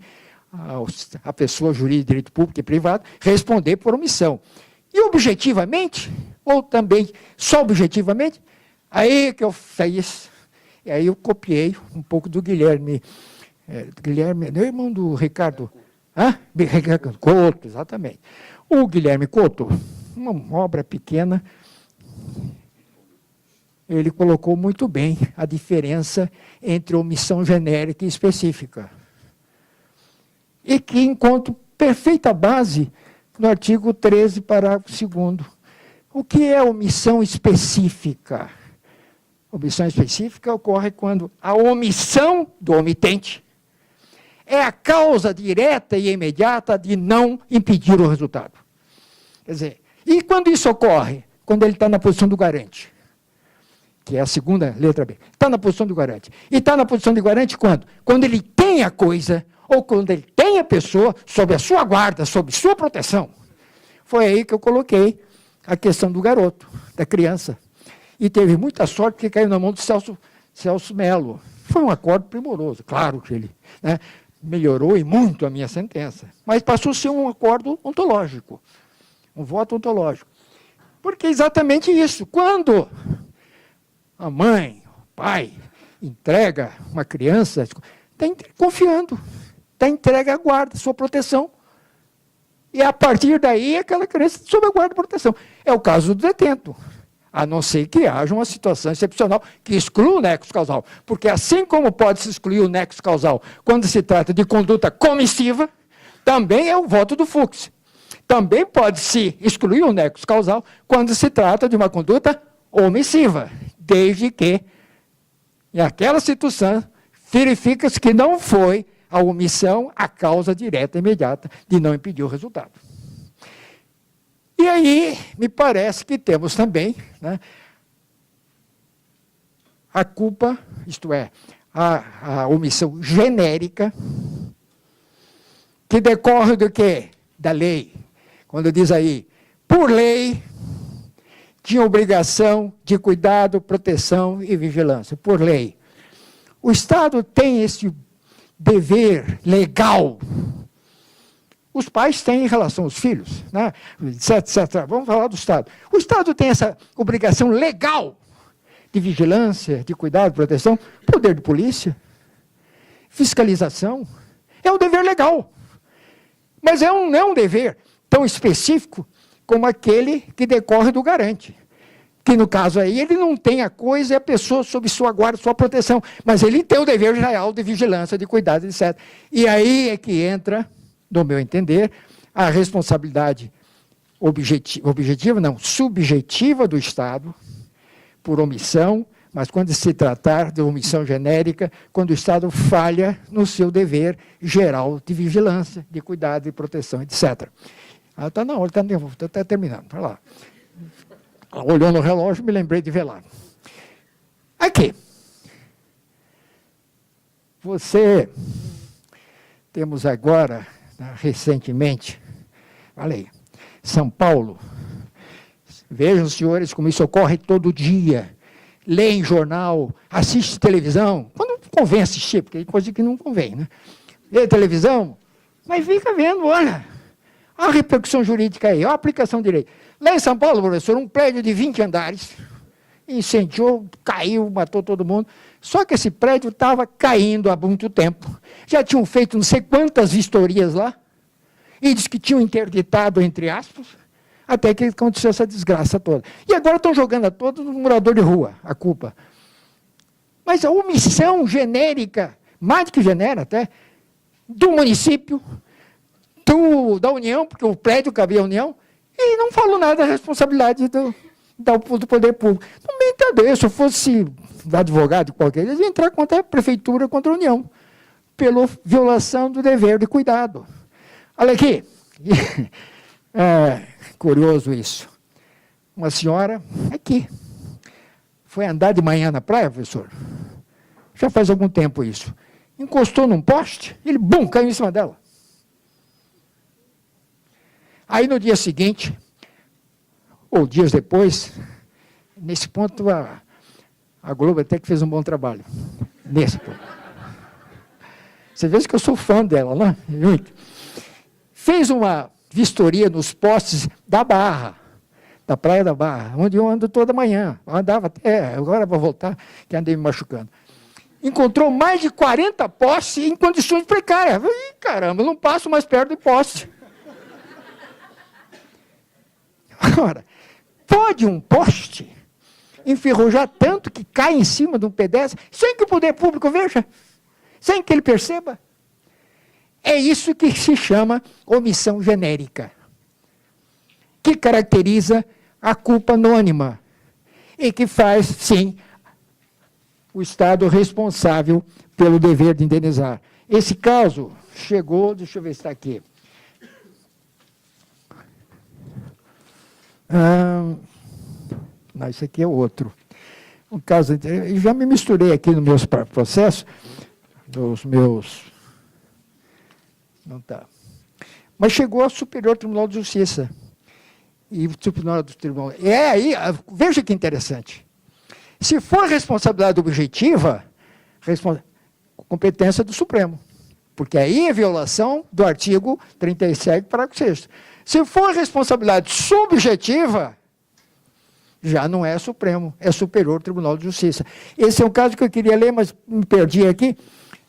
a pessoa jurídica de direito público e privado responder por omissão. E objetivamente, ou também só objetivamente, aí que eu fiz, e aí eu copiei um pouco do Guilherme, meu irmão do Ricardo, Ricardo Couto, exatamente. O Guilherme Couto, uma obra pequena, ele colocou muito bem a diferença entre omissão genérica e específica. E que encontra perfeita base no artigo 13, parágrafo 2º. O que é omissão específica? Omissão específica ocorre quando a omissão do omitente é a causa direta e imediata de não impedir o resultado. Quer dizer, e quando isso ocorre? Quando ele está na posição do garante, que é a segunda letra B. Está na posição do garante. E está na posição do garante quando? Quando ele tem a coisa, ou quando ele tem a pessoa sob a sua guarda, sob sua proteção. Foi aí que eu coloquei a questão do garoto, da criança. E teve muita sorte porque caiu na mão do Celso Melo. Foi um acordo primoroso, claro que ele, né, melhorou e muito a minha sentença. Mas passou a ser um acordo ontológico, um voto ontológico. Porque é exatamente isso. Quando a mãe, o pai, entrega uma criança, está confiando, está entregue à guarda, sua proteção. E a partir daí, aquela criança sob a guarda e proteção. É o caso do detento. A não ser que haja uma situação excepcional que exclua o nexo causal. Porque assim como pode-se excluir o nexo causal quando se trata de conduta comissiva, também é o voto do Fux. Também pode-se excluir o nexo causal quando se trata de uma conduta omissiva, desde que, em aquela situação, verifica-se que não foi a omissão a causa direta e imediata de não impedir o resultado. E aí, me parece que temos também, né, a culpa, isto é, a omissão genérica, que decorre do quê? Da lei. Quando diz aí, por lei, tinha obrigação de cuidado, proteção e vigilância, por lei. O Estado tem esse dever legal. Os pais têm em relação aos filhos, né? etc. Vamos falar do Estado. O Estado tem essa obrigação legal de vigilância, de cuidado, proteção, poder de polícia, fiscalização. É um dever legal. Mas não é um dever tão específico como aquele que decorre do garante. Que, no caso aí, ele não tem a coisa e a pessoa sob sua guarda, sua proteção. Mas ele tem o dever real de vigilância, de cuidado, etc. E aí é que entra, no meu entender, a responsabilidade objetiva, não, subjetiva do Estado, por omissão, mas quando se tratar de omissão genérica, quando o Estado falha no seu dever geral de vigilância, de cuidado, de proteção, etc. Está na hora, está terminando, vai lá. Olhou no relógio, me lembrei de velar. Aqui. Temos agora recentemente. Falei, São Paulo, vejam, senhores, como isso ocorre todo dia. Lê em jornal, assiste televisão, quando convém assistir, porque tem coisa que não convém, né? Lê televisão, mas fica vendo, olha a repercussão jurídica aí, a aplicação de direito. Lá em São Paulo, professor, um prédio de 20 andares, incendiou, caiu, matou todo mundo. Só que esse prédio estava caindo há muito tempo. Já tinham feito não sei quantas vistorias lá, e diz que tinham interditado, entre aspas, até que aconteceu essa desgraça toda. E agora estão jogando a todos no morador de rua, a culpa. Mas a omissão genérica, mais do que genérica até, do município, da União, porque o prédio cabia à União, e não falou nada da responsabilidade do poder público. Não me entender, se eu fosse advogado qualquer, eles iam entrar contra a prefeitura, contra a União, pela violação do dever de cuidado. Olha aqui, curioso isso. Uma senhora, aqui, foi andar de manhã na praia, professor, já faz algum tempo isso, encostou num poste, ele, bum, caiu em cima dela. Aí, no dia seguinte, ou dias depois, nesse ponto, a Globo até que fez um bom trabalho. Nesse ponto. Você vê que eu sou fã dela, né? Muito. Fez uma vistoria nos postes da Barra, da Praia da Barra, onde eu ando toda manhã. Eu andava até, agora vou voltar, que andei me machucando. Encontrou mais de 40 postes em condições precárias. Ih, caramba, eu não passo mais perto de poste. Agora, pode um poste enferrujar tanto que cai em cima de um pedestre, sem que o poder público veja, sem que ele perceba? É isso que se chama omissão genérica, que caracteriza a culpa anônima e que faz, sim, o Estado responsável pelo dever de indenizar. Esse caso chegou, deixa eu ver se está aqui. Não, isso aqui é outro. Um caso, eu já me misturei aqui nos meus processos, nos meus... Não está. Mas chegou ao Superior Tribunal de Justiça. E o Tribunal do Tribunal... aí, veja que interessante. Se for responsabilidade objetiva, competência do Supremo. Porque aí é violação do artigo 37, parágrafo 6º. Se for responsabilidade subjetiva, já não é Supremo, é Superior Tribunal de Justiça. Esse é um caso que eu queria ler, mas me perdi aqui.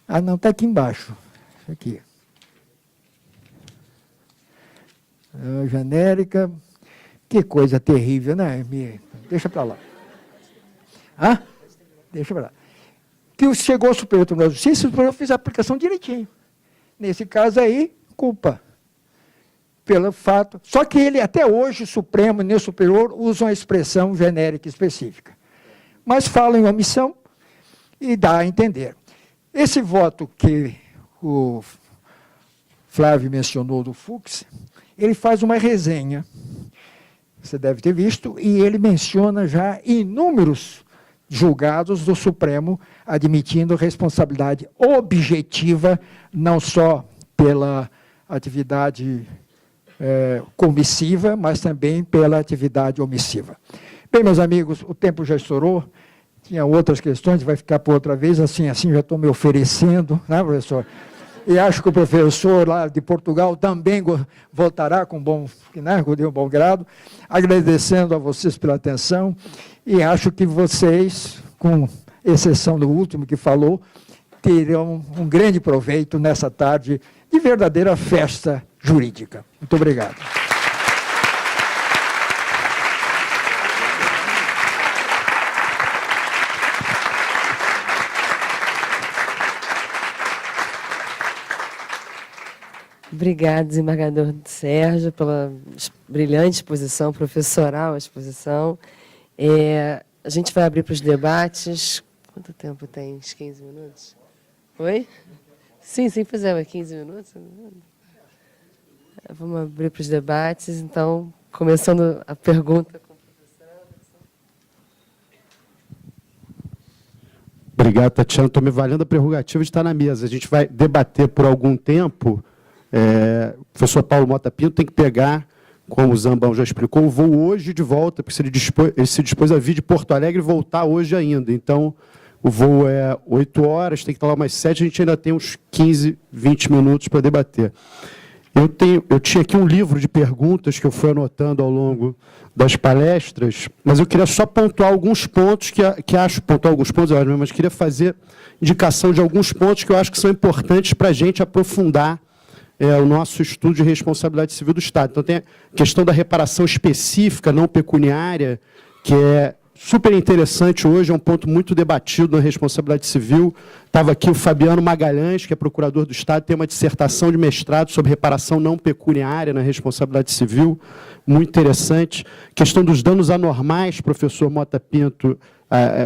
Ah, não, está aqui embaixo. Aqui. Genérica. Que coisa terrível, né? Deixa para lá. Deixa para lá. Que chegou ao Superior Tribunal de Justiça, o Superior fez a aplicação direitinho. Nesse caso aí, culpa. Pelo fato. Só que ele, até hoje, o Supremo e o Superior usam a expressão genérica específica. Mas falam em omissão e dá a entender. Esse voto que o Flávio mencionou do Fux, ele faz uma resenha, você deve ter visto, e ele menciona já inúmeros julgados do Supremo admitindo responsabilidade objetiva, não só pela atividade comissiva, mas também pela atividade omissiva. Bem, meus amigos, o tempo já estourou, tinha outras questões, vai ficar por outra vez, assim já estou me oferecendo, né, professor? E acho que o professor lá de Portugal também voltará com um bom grado, agradecendo a vocês pela atenção, e acho que vocês, com exceção do último que falou, terão um grande proveito nessa tarde de verdadeira festa jurídica. Muito obrigado. Obrigada, desembargador Sérgio, pela brilhante exposição, professoral exposição. A gente vai abrir para os debates. Quanto tempo tem? Uns 15 minutos? Oi? Sim, pois é, 15 minutos. Vamos abrir para os debates, então, começando a pergunta com o professor Anderson. Obrigado, Tatiana. Estou me valendo a prerrogativa de estar na mesa. A gente vai debater por algum tempo O professor Paulo Mota Pinto tem que pegar, como o Zambão já explicou, o voo hoje de volta, porque ele se dispôs a vir de Porto Alegre e voltar hoje ainda. Então, o voo é 8 horas, tem que estar lá mais 7, a gente ainda tem uns 15, 20 minutos para debater. Eu tinha aqui um livro de perguntas que eu fui anotando ao longo das palestras, mas eu queria só pontuar alguns pontos mas queria fazer indicação de alguns pontos que eu acho que são importantes para a gente aprofundar o nosso estudo de responsabilidade civil do Estado. Então, tem a questão da reparação específica, não pecuniária, que é super interessante hoje, é um ponto muito debatido na responsabilidade civil. Estava aqui o Fabiano Magalhães, que é procurador do Estado, tem uma dissertação de mestrado sobre reparação não pecuniária na responsabilidade civil, muito interessante. Questão dos danos anormais, professor Mota Pinto,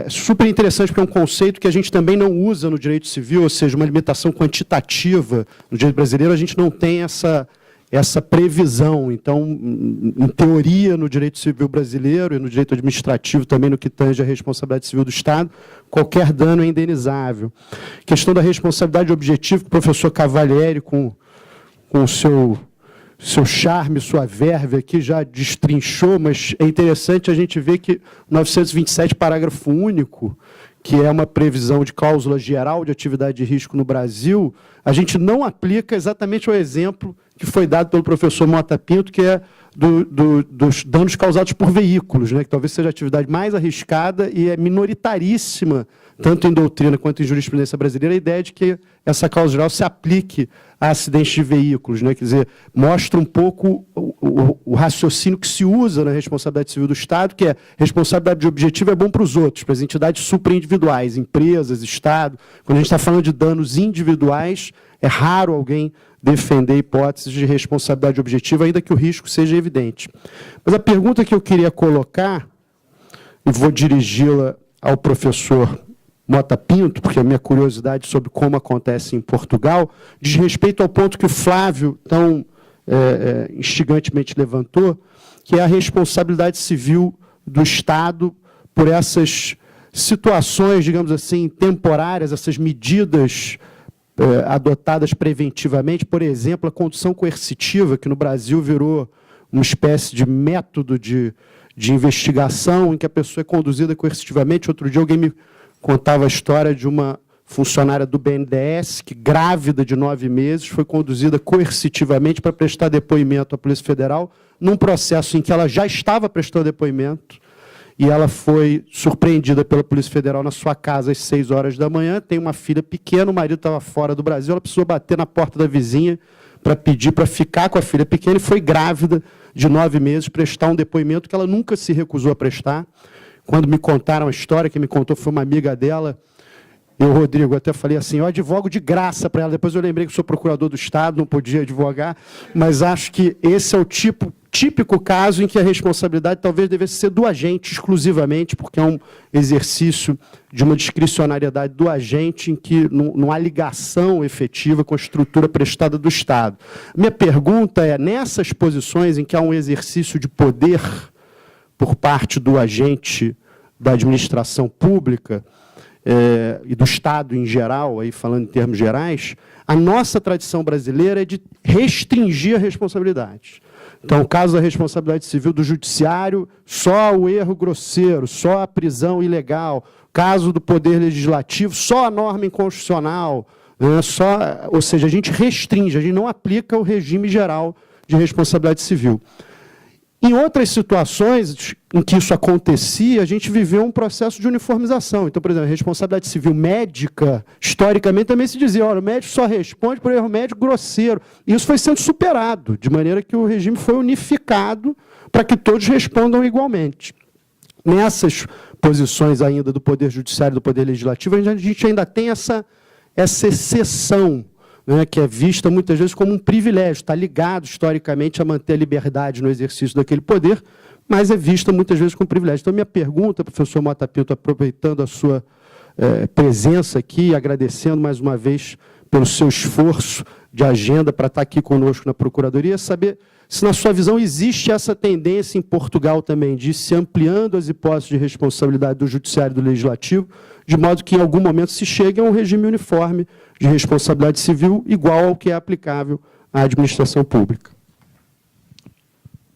super interessante, porque é um conceito que a gente também não usa no direito civil, ou seja, uma limitação quantitativa no direito brasileiro, a gente não tem essa previsão. Então, em teoria, no direito civil brasileiro e no direito administrativo também, no que tange a responsabilidade civil do Estado, qualquer dano é indenizável. Questão da responsabilidade objetiva, que o professor Cavalieri, com o seu charme, sua verve aqui, já destrinchou, mas é interessante a gente ver que 927, parágrafo único, que é uma previsão de cláusula geral de atividade de risco no Brasil, a gente não aplica exatamente o exemplo que foi dado pelo professor Mota Pinto, que é dos danos causados por veículos, né, que talvez seja a atividade mais arriscada e é minoritaríssima, tanto em doutrina quanto em jurisprudência brasileira, a ideia de que essa cláusula geral se aplique a acidentes de veículos, né, quer dizer, mostra um pouco o raciocínio que se usa na responsabilidade civil do Estado, que é responsabilidade objetiva é bom para os outros, para as entidades supraindividuais, empresas, Estado. Quando a gente está falando de danos individuais, é raro alguém defender hipóteses de responsabilidade objetiva, ainda que o risco seja evidente. Mas a pergunta que eu queria colocar, e vou dirigi-la ao professor Mota Pinto, porque a minha curiosidade sobre como acontece em Portugal, diz respeito ao ponto que o Flávio tão instigantemente levantou, que é a responsabilidade civil do Estado por essas situações, digamos assim, temporárias, essas medidas adotadas preventivamente, por exemplo, a condução coercitiva, que no Brasil virou uma espécie de método de investigação em que a pessoa é conduzida coercitivamente. Outro dia alguém me contava a história de uma funcionária do BNDES que, grávida de 9 meses, foi conduzida coercitivamente para prestar depoimento à Polícia Federal, num processo em que ela já estava prestando depoimento, e ela foi surpreendida pela Polícia Federal na sua casa às 6 horas da manhã, tem uma filha pequena, o marido estava fora do Brasil, ela precisou bater na porta da vizinha para pedir para ficar com a filha pequena, e foi grávida de 9 meses, prestar um depoimento que ela nunca se recusou a prestar. Quando me contaram a história, quem me contou foi uma amiga dela, eu, Rodrigo, até falei assim, eu advogo de graça para ela, depois eu lembrei que sou procurador do Estado, não podia advogar, mas acho que esse é o típico caso em que a responsabilidade talvez devesse ser do agente exclusivamente, porque é um exercício de uma discricionariedade do agente em que não há ligação efetiva com a estrutura prestada do Estado. Minha pergunta é, nessas posições em que há um exercício de poder por parte do agente da administração pública e do Estado em geral, aí falando em termos gerais, a nossa tradição brasileira é de restringir a responsabilidade. Então, o caso da responsabilidade civil do judiciário, só o erro grosseiro, só a prisão ilegal. Caso do Poder Legislativo, só a norma inconstitucional. Né? Ou seja, a gente restringe, a gente não aplica o regime geral de responsabilidade civil. Em outras situações em que isso acontecia, a gente viveu um processo de uniformização. Então, por exemplo, a responsabilidade civil médica, historicamente, também se dizia, olha, o médico só responde por erro médico grosseiro. E isso foi sendo superado, de maneira que o regime foi unificado para que todos respondam igualmente. Nessas posições ainda do Poder Judiciário e do Poder Legislativo, a gente ainda tem essa exceção, né, que é vista muitas vezes como um privilégio, está ligado historicamente a manter a liberdade no exercício daquele poder, mas é vista muitas vezes como um privilégio. Então, minha pergunta, professor Mota Pinto, aproveitando a sua presença aqui, agradecendo mais uma vez pelo seu esforço de agenda para estar aqui conosco na Procuradoria, saber se, na sua visão, existe essa tendência em Portugal também, de ir se ampliando as hipóteses de responsabilidade do Judiciário e do Legislativo, de modo que, em algum momento, se chegue a um regime uniforme de responsabilidade civil igual ao que é aplicável à administração pública.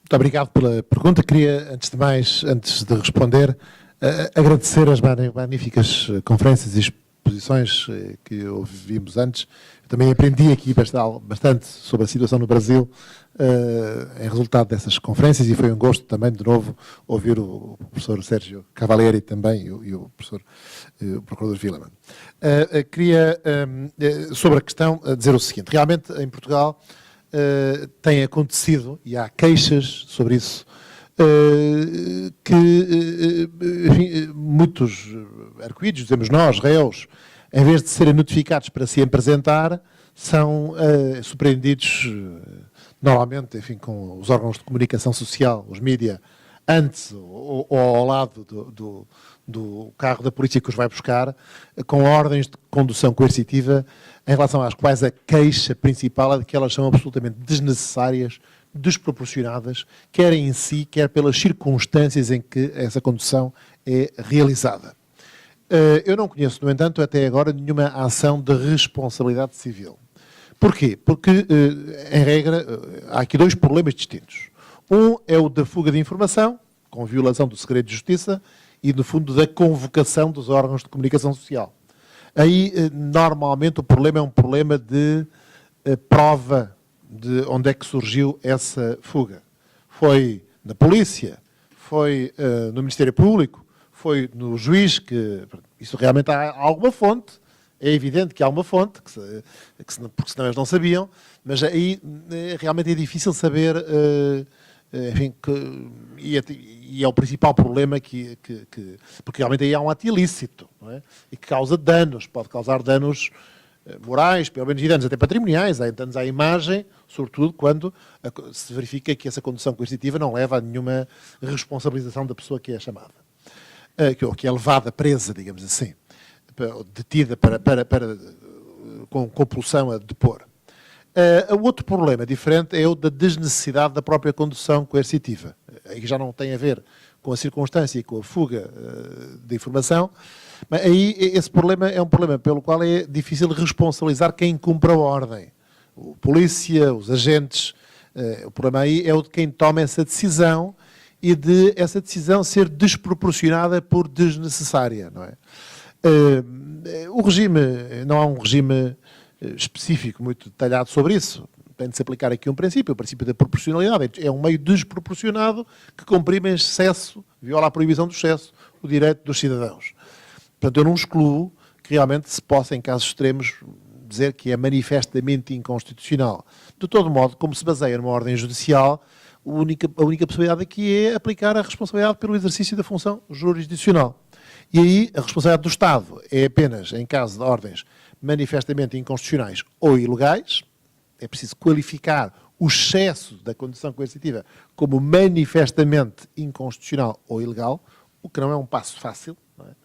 Muito obrigado pela pergunta. Queria, antes de mais, antes de responder, agradecer as magníficas conferências e exposições que ouvimos antes. Eu também aprendi aqui bastante sobre a situação no Brasil em resultado dessas conferências, e foi um gosto também, de novo, ouvir o professor Sérgio Cavalieri também e o professor o procurador Villaman. Queria, sobre a questão, dizer o seguinte. Realmente, em Portugal, tem acontecido, e há queixas sobre isso, que enfim, muitos arguidos, dizemos nós, réus, em vez de serem notificados para se apresentar, são surpreendidos, normalmente, enfim, com os órgãos de comunicação social, os mídia, antes ou ao lado do carro da polícia que os vai buscar, com ordens de condução coercitiva, em relação às quais a queixa principal é de que elas são absolutamente desnecessárias, desproporcionadas, quer em si, quer pelas circunstâncias em que essa condução é realizada. Eu não conheço, no entanto, até agora, nenhuma ação de responsabilidade civil. Porquê? Porque, em regra, há aqui dois problemas distintos. Um é o da fuga de informação, com violação do segredo de justiça, e, no fundo, da convocação dos órgãos de comunicação social. Aí, normalmente, o problema é um problema de prova de onde é que surgiu essa fuga. Foi na polícia, foi no Ministério Público, foi no juiz, que isso realmente há alguma fonte, é evidente que há uma fonte, porque senão eles não sabiam, mas aí realmente é difícil saber, enfim, e é o principal problema porque realmente aí há um ato ilícito, não é? E que causa danos, pode causar danos morais, pelo menos, e danos até patrimoniais, há danos à imagem, sobretudo quando se verifica que essa condução coercitiva não leva a nenhuma responsabilização da pessoa que é chamada, que é levada presa, digamos assim, detida com compulsão a depor. O outro problema diferente é o da desnecessidade da própria condução coercitiva. Aí já não tem a ver com a circunstância e com a fuga de informação, mas aí esse problema é um problema pelo qual é difícil responsabilizar quem cumpre a ordem. O polícia, os agentes, o problema aí é o de quem toma essa decisão e de essa decisão ser desproporcionada por desnecessária, não é? O regime, não há um regime específico muito detalhado sobre isso. Tem de se aplicar aqui um princípio, o princípio da proporcionalidade. É um meio desproporcionado que comprime em excesso, viola a proibição do excesso, o direito dos cidadãos. Portanto, eu não excluo que realmente se possa, em casos extremos, dizer que é manifestamente inconstitucional. De todo modo, como se baseia numa ordem judicial, a única possibilidade aqui é aplicar a responsabilidade pelo exercício da função jurisdicional. E aí a responsabilidade do Estado é apenas em caso de ordens manifestamente inconstitucionais ou ilegais. É preciso qualificar o excesso da condução coercitiva como manifestamente inconstitucional ou ilegal, o que não é um passo fácil, não é?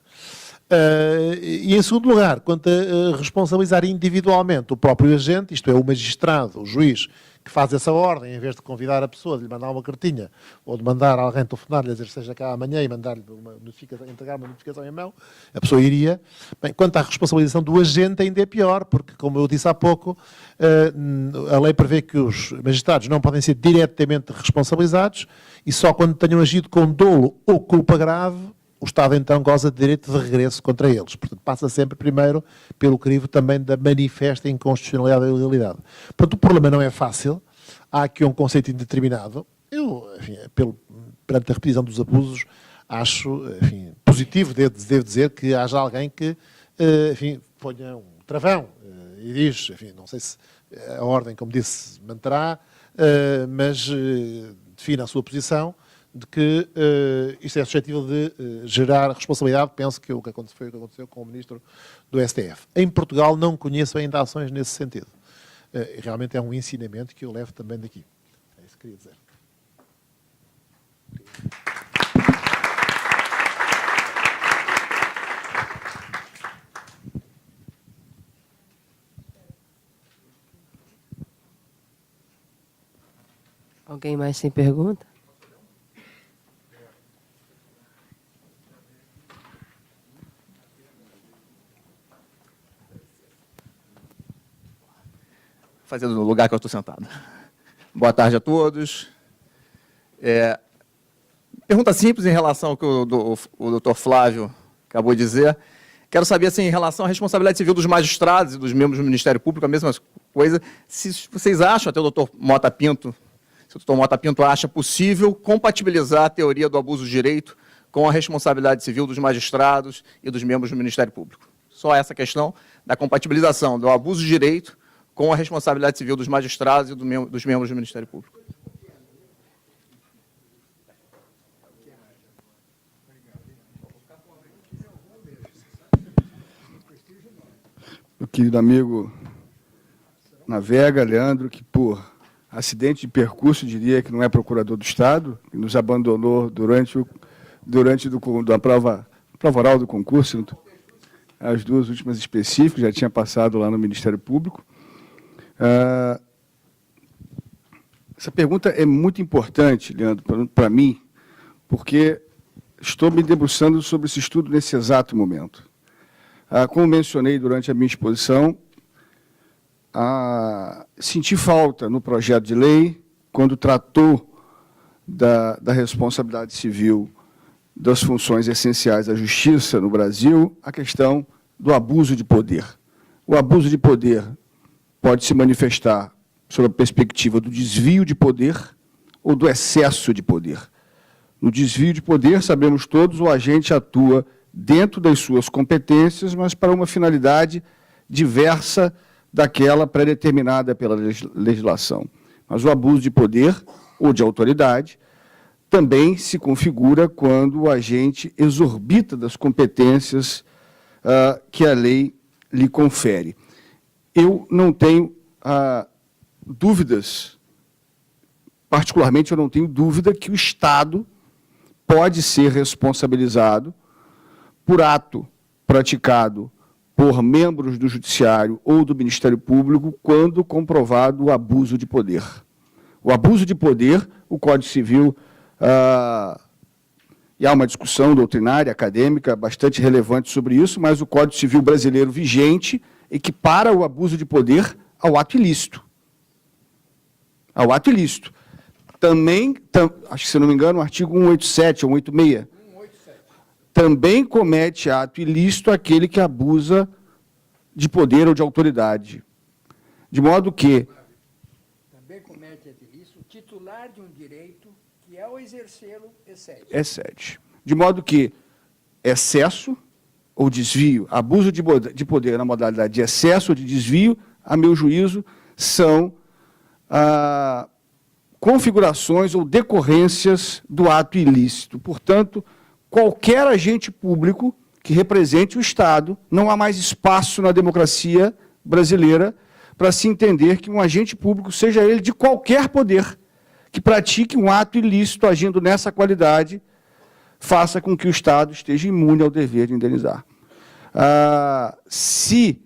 E em segundo lugar, quanto a responsabilizar individualmente o próprio agente, isto é, o magistrado, o juiz, que faz essa ordem, em vez de convidar a pessoa, de lhe mandar uma cartinha, ou de mandar alguém telefonar-lhe, dizer seja cá amanhã e mandar-lhe entregar uma notificação em mão, a pessoa iria. Bem, quanto à responsabilização do agente, ainda é pior, porque, como eu disse há pouco, a lei prevê que os magistrados não podem ser diretamente responsabilizados e só quando tenham agido com dolo ou culpa grave, o Estado então goza de direito de regresso contra eles. Portanto, passa sempre primeiro pelo crivo também da manifesta inconstitucionalidade e ilegalidade. Portanto, o problema não é fácil. Há aqui um conceito indeterminado. Eu, enfim, perante a repetição dos abusos, acho, enfim, positivo, devo dizer, que haja alguém que, enfim, ponha um travão e diz, enfim, não sei se a ordem, como disse, manterá, mas define a sua posição, de que isto é suscetível de gerar responsabilidade. Penso que foi o que aconteceu com o Ministro do STF. Em Portugal não conheço ainda ações nesse sentido. Realmente é um ensinamento que eu levo também daqui. É isso que queria dizer. Alguém mais tem pergunta? fazer no lugar que eu estou sentado. Boa tarde a todos. Pergunta simples em relação ao que o doutor Flávio acabou de dizer. Quero saber, assim, em relação à responsabilidade civil dos magistrados e dos membros do Ministério Público, a mesma coisa, se vocês acham, até o doutor Mota Pinto, se o doutor Mota Pinto acha possível compatibilizar a teoria do abuso de direito com a responsabilidade civil dos magistrados e dos membros do Ministério Público. Só essa questão da compatibilização do abuso de direito com a responsabilidade civil dos magistrados e dos membros do Ministério Público. Meu querido amigo Navega, Leandro, que por acidente de percurso, diria que não é procurador do Estado, que nos abandonou durante a prova oral do concurso, as duas últimas específicas, já tinha passado lá no Ministério Público. Essa pergunta é muito importante, Leandro, para mim, porque estou me debruçando sobre esse estudo nesse exato momento. Como mencionei durante a minha exposição, senti falta no projeto de lei, quando tratou da responsabilidade civil das funções essenciais da justiça no Brasil, a questão do abuso de poder. O abuso de poder pode se manifestar sob a perspectiva do desvio de poder ou do excesso de poder. No desvio de poder, sabemos todos, o agente atua dentro das suas competências, mas para uma finalidade diversa daquela pré-determinada pela legislação. Mas o abuso de poder ou de autoridade também se configura quando o agente exorbita das competências que a lei lhe confere. Eu não tenho dúvidas, particularmente eu não tenho dúvida que o Estado pode ser responsabilizado por ato praticado por membros do Judiciário ou do Ministério Público quando comprovado o abuso de poder. O abuso de poder, o Código Civil, e há uma discussão doutrinária, acadêmica, bastante relevante sobre isso, mas o Código Civil brasileiro vigente equipara o abuso de poder ao ato ilícito. Ao ato ilícito. Também, acho que, se não me engano, o artigo 187 ou 186, também comete ato ilícito aquele que abusa de poder ou de autoridade. De modo que... Também comete ato ilícito o titular de um direito que, ao exercê-lo, excede. Excede. De modo que excesso ou desvio, abuso de poder na modalidade de excesso ou de desvio, a meu juízo, são configurações ou decorrências do ato ilícito. Portanto, qualquer agente público que represente o Estado, não há mais espaço na democracia brasileira para se entender que um agente público, seja ele de qualquer poder, que pratique um ato ilícito agindo nessa qualidade, faça com que o Estado esteja imune ao dever de indenizar. Se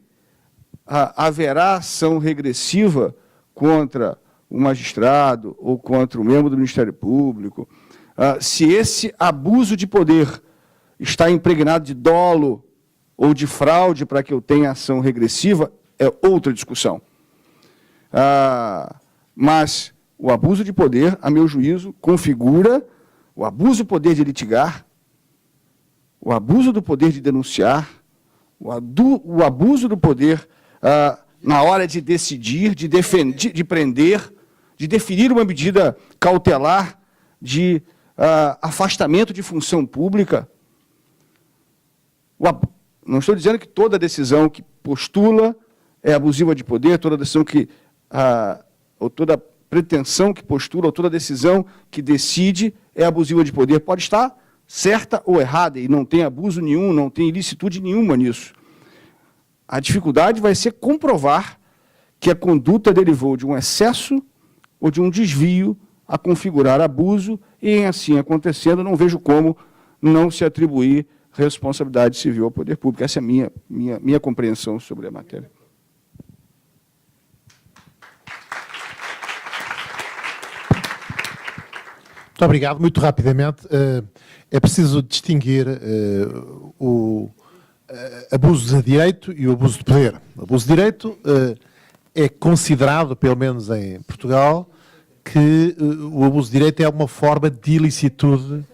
haverá ação regressiva contra o magistrado ou contra o membro do Ministério Público, se esse abuso de poder está impregnado de dolo ou de fraude para que eu tenha ação regressiva, é outra discussão. Mas o abuso de poder, a meu juízo, configura o abuso do poder de litigar, o abuso do poder de denunciar, o abuso do poder na hora de decidir, de defender, de prender, de definir uma medida cautelar, de afastamento de função pública. Não estou dizendo que toda decisão que postula é abusiva de poder, toda decisão que, ou toda pretensão que postula, ou toda decisão que decide é abusiva de poder. Pode estar certa ou errada, e não tem abuso nenhum, não tem ilicitude nenhuma nisso. A dificuldade vai ser comprovar que a conduta derivou de um excesso ou de um desvio a configurar abuso, e, em assim acontecendo, não vejo como não se atribuir responsabilidade civil ao poder público. Essa é a minha compreensão sobre a matéria. Muito obrigado. Muito rapidamente, é preciso distinguir o abuso de direito e o abuso de poder. O abuso de direito é considerado, pelo menos em Portugal, que o abuso de direito é uma forma de ilicitude,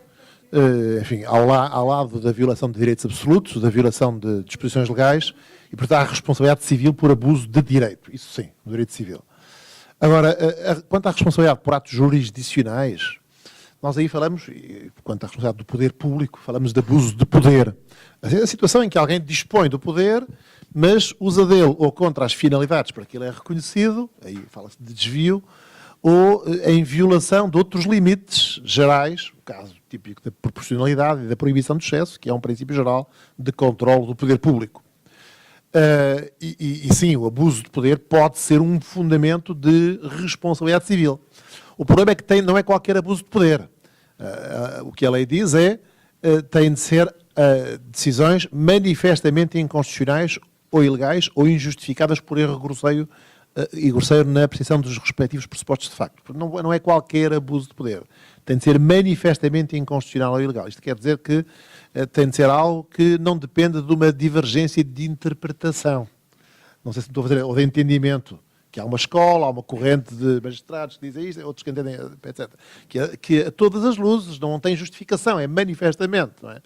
enfim, ao lado da violação de direitos absolutos, da violação de disposições legais, e, portanto, há a responsabilidade civil por abuso de direito. Isso sim, no direito civil. Agora, quanto à responsabilidade por atos jurisdicionais, nós aí falamos, quanto à responsabilidade do poder público, falamos de abuso de poder. A situação em que alguém dispõe do poder, mas usa dele ou contra as finalidades para que ele é reconhecido, aí fala-se de desvio, ou em violação de outros limites gerais, o caso típico da proporcionalidade e da proibição de excesso, que é um princípio geral de controle do poder público. E sim, o abuso de poder pode ser um fundamento de responsabilidade civil. O problema é que não é qualquer abuso de poder. O que a lei diz tem de ser decisões manifestamente inconstitucionais ou ilegais ou injustificadas por erro grosseiro na apreciação dos respectivos pressupostos de facto. Não é qualquer abuso de poder. Tem de ser manifestamente inconstitucional ou ilegal. Isto quer dizer que tem de ser algo que não dependa de uma divergência de interpretação. Não sei se me estou a fazer, ou de entendimento. Que há uma escola, há uma corrente de magistrados que dizem isto, outros que entendem, etc. Que a todas as luzes não tem justificação, é manifestamente. Não é?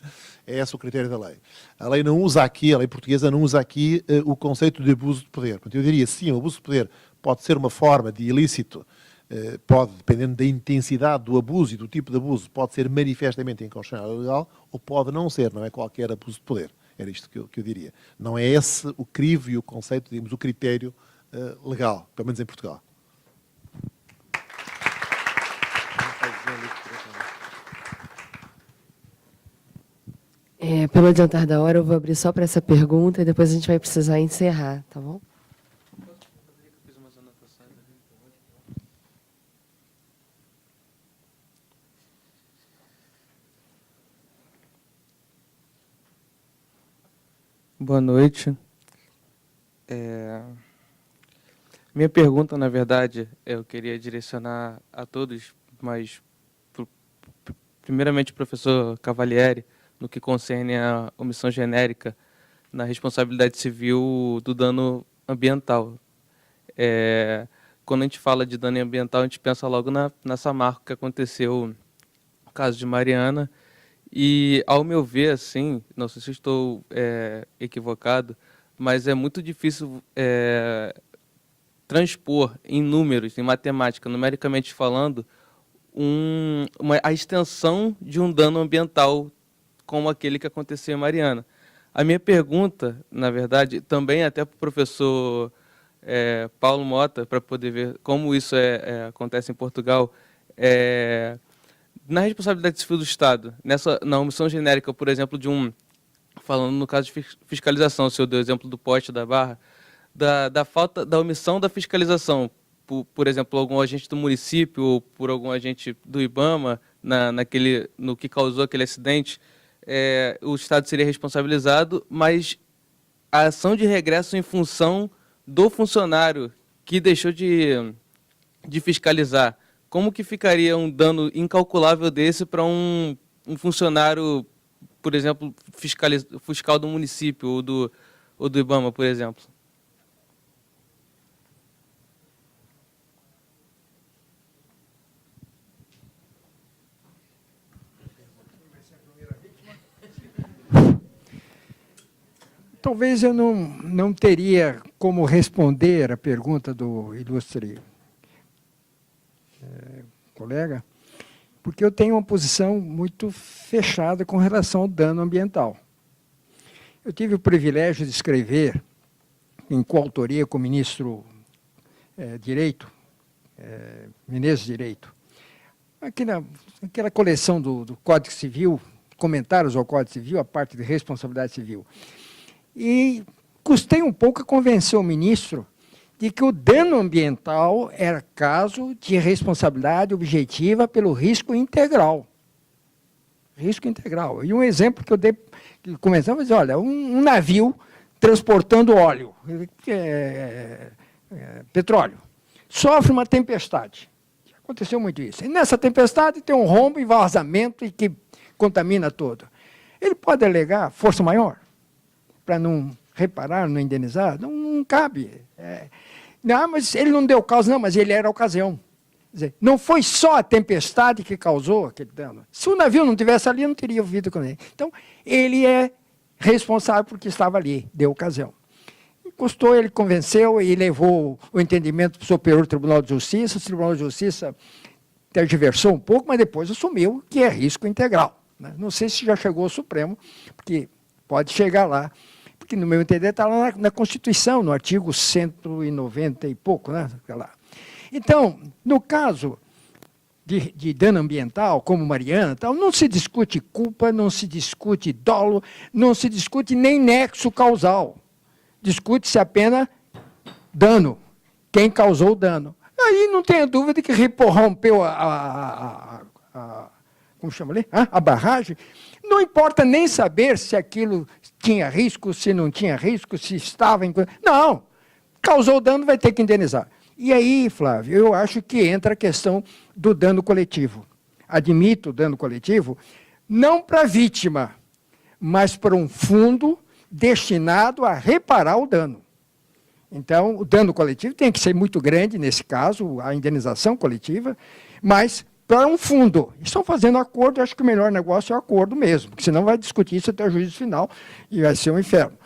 É esse o critério da lei. A lei não usa aqui, a lei portuguesa não usa aqui o conceito de abuso de poder. Portanto, eu diria, sim, o abuso de poder pode ser uma forma de ilícito, pode, dependendo da intensidade do abuso e do tipo de abuso, pode ser manifestamente inconstitucional ou ilegal, ou pode não ser, não é qualquer abuso de poder. Era isto que eu diria. Não é esse o crivo e o conceito, digamos, o critério legal, pelo menos em Portugal. Pelo adiantar da hora, eu vou abrir só para essa pergunta e depois a gente vai precisar encerrar, tá bom? Boa noite. Minha pergunta, na verdade, eu queria direcionar a todos, mas primeiramente o professor Cavalieri, no que concerne a omissão genérica na responsabilidade civil do dano ambiental. Quando a gente fala de dano ambiental, a gente pensa logo na Samarco, que aconteceu no caso de Mariana, e, ao meu ver, assim, não sei se estou equivocado, mas é muito difícil transpor em números, em matemática, numericamente falando, a extensão de um dano ambiental como aquele que aconteceu em Mariana. A minha pergunta, na verdade, também até para o professor Paulo Mota, para poder ver como isso acontece em Portugal, na responsabilidade civil do Estado, na omissão genérica, por exemplo, falando no caso de fiscalização, o senhor deu o exemplo do poste da Barra, da omissão da fiscalização, por exemplo, algum agente do município ou por algum agente do IBAMA, no que causou aquele acidente, o Estado seria responsabilizado, mas a ação de regresso em função do funcionário que deixou de fiscalizar, como que ficaria um dano incalculável desse para um funcionário, por exemplo, fiscal do município ou do IBAMA, por exemplo? Talvez eu não teria como responder a pergunta do ilustre colega, porque eu tenho uma posição muito fechada com relação ao dano ambiental. Eu tive o privilégio de escrever, em coautoria com o ministro Menezes Direito, aquela coleção do Código Civil, comentários ao Código Civil, a parte de responsabilidade civil. E custei um pouco a convencer o ministro de que o dano ambiental era caso de responsabilidade objetiva pelo risco integral. Risco integral. E um exemplo que eu dei, que começamos a dizer, olha, um navio transportando óleo, petróleo, sofre uma tempestade. Aconteceu muito isso. E nessa tempestade tem um rombo e vazamento e que contamina todo. Ele pode alegar força maior para não reparar, não indenizar? Não cabe. Não, mas ele não deu causa, não, mas ele era a ocasião. Quer dizer, não foi só a tempestade que causou aquele dano. Se o navio não tivesse ali, não teria ouvido com ele. Então, ele é responsável porque estava ali, deu ocasião. Custou, ele convenceu e levou o entendimento para o Superior Tribunal de Justiça. O Tribunal de Justiça tergiversou um pouco, mas depois assumiu que é risco integral. Né? Não sei se já chegou ao Supremo, porque pode chegar lá, porque no meu entender está lá na Constituição, no artigo 190 e pouco. Né? Então, no caso de dano ambiental, como Mariana, tal, não se discute culpa, não se discute dolo, não se discute nem nexo causal. Discute-se apenas dano, quem causou o dano. Aí não tenha dúvida que rompeu como chama ali? A barragem. Não importa nem saber se aquilo tinha risco, se não tinha risco, se estava em... Não, causou dano, vai ter que indenizar. E aí, Flávio, eu acho que entra a questão do dano coletivo. Admito o dano coletivo, não para a vítima, mas para um fundo destinado a reparar o dano. Então, o dano coletivo tem que ser muito grande, nesse caso, a indenização coletiva, mas para um fundo. Estão fazendo acordo, acho que o melhor negócio é o acordo mesmo, porque senão vai discutir isso até o juízo final e vai ser um inferno.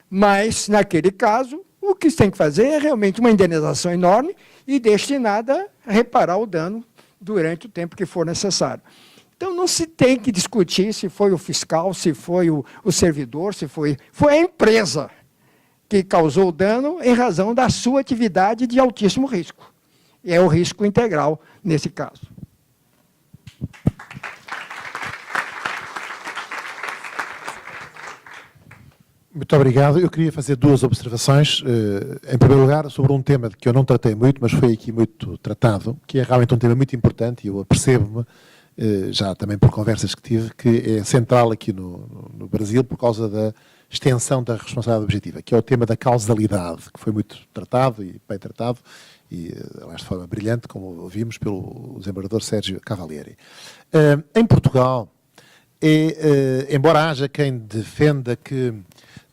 Mas, naquele caso, o que se tem que fazer é realmente uma indenização enorme e destinada a reparar o dano durante o tempo que for necessário. Então, não se tem que discutir se foi o fiscal, se foi o servidor, se foi a empresa que causou o dano em razão da sua atividade de altíssimo risco. E é o risco integral nesse caso. Muito obrigado. Eu queria fazer duas observações. Em primeiro lugar, sobre um tema que eu não tratei muito, mas foi aqui muito tratado, que é realmente um tema muito importante, e eu apercebo-me, já também por conversas que tive, que é central aqui no Brasil por causa da extensão da responsabilidade objetiva, que é o tema da causalidade, que foi muito tratado e bem tratado, e aliás de forma brilhante, como ouvimos pelo desembargador Sérgio Cavalieri. Em Portugal, embora haja quem defenda que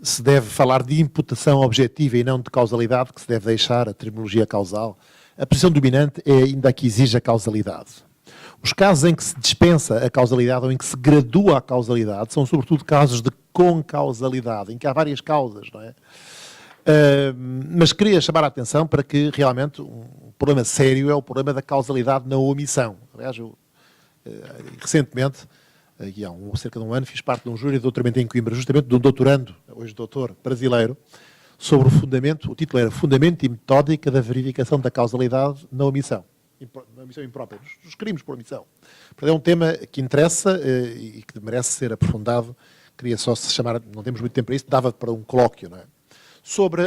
se deve falar de imputação objetiva e não de causalidade, que se deve deixar a terminologia causal, a posição dominante é ainda que exige a causalidade. Os casos em que se dispensa a causalidade ou em que se gradua a causalidade são sobretudo casos de concausalidade, em que há várias causas, não é? Mas queria chamar a atenção para que realmente um problema sério é o problema da causalidade na omissão. Aliás, eu recentemente, aqui há cerca de um ano, fiz parte de um júri de doutoramento em Coimbra, justamente de um doutorando, hoje doutor brasileiro, sobre o fundamento, o título era Fundamento e Metódica da Verificação da Causalidade na Omissão. Na omissão imprópria, nos crimes por omissão. Portanto, é um tema que interessa e que merece ser aprofundado. Queria só se chamar, não temos muito tempo para isso, dava para um colóquio, não é? Sobre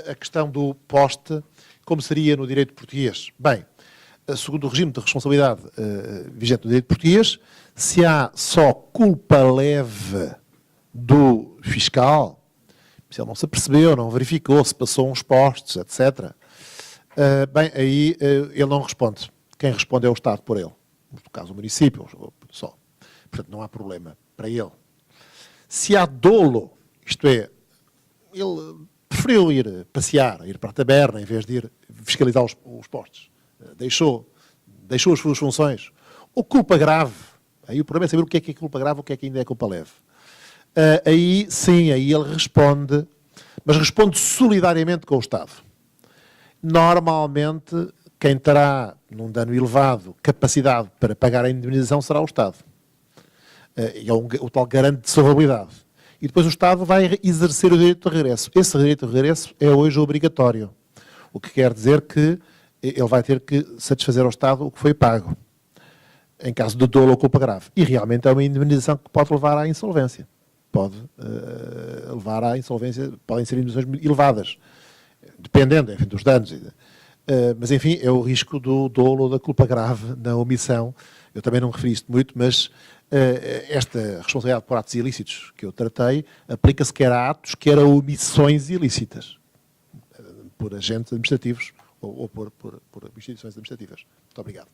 a questão do poste, como seria no direito português. Bem, segundo o regime de responsabilidade vigente no direito português, se há só culpa leve do fiscal, se ele não se apercebeu, não verificou, se passou uns postes, etc., bem, aí ele não responde. Quem responde é o Estado por ele. No caso, o município, só. Portanto, não há problema para ele. Se há dolo, isto é, ele preferiu ir passear, ir para a taberna, em vez de ir fiscalizar os postes. Deixou as suas funções. Ou culpa grave. Aí o problema é saber o que é culpa grave, o que é que ainda é culpa leve. Aí, sim, aí ele responde, mas responde solidariamente com o Estado. Normalmente, quem terá, num dano elevado, capacidade para pagar a indemnização será o Estado. É o tal garante de salvabilidade. E depois o Estado vai exercer o direito de regresso. Esse direito de regresso é hoje obrigatório. O que quer dizer que ele vai ter que satisfazer ao Estado o que foi pago, em caso de dolo ou culpa grave. E realmente é uma indemnização que pode levar à insolvência. Pode levar à insolvência, podem ser indemnizações elevadas, dependendo, enfim, dos danos. Mas, enfim, é o risco do dolo ou da culpa grave na omissão. Eu também não referi isto muito, mas esta responsabilidade por atos ilícitos que eu tratei aplica-se quer a atos, quer a omissões ilícitas, por agentes administrativos ou por instituições administrativas. Muito obrigado.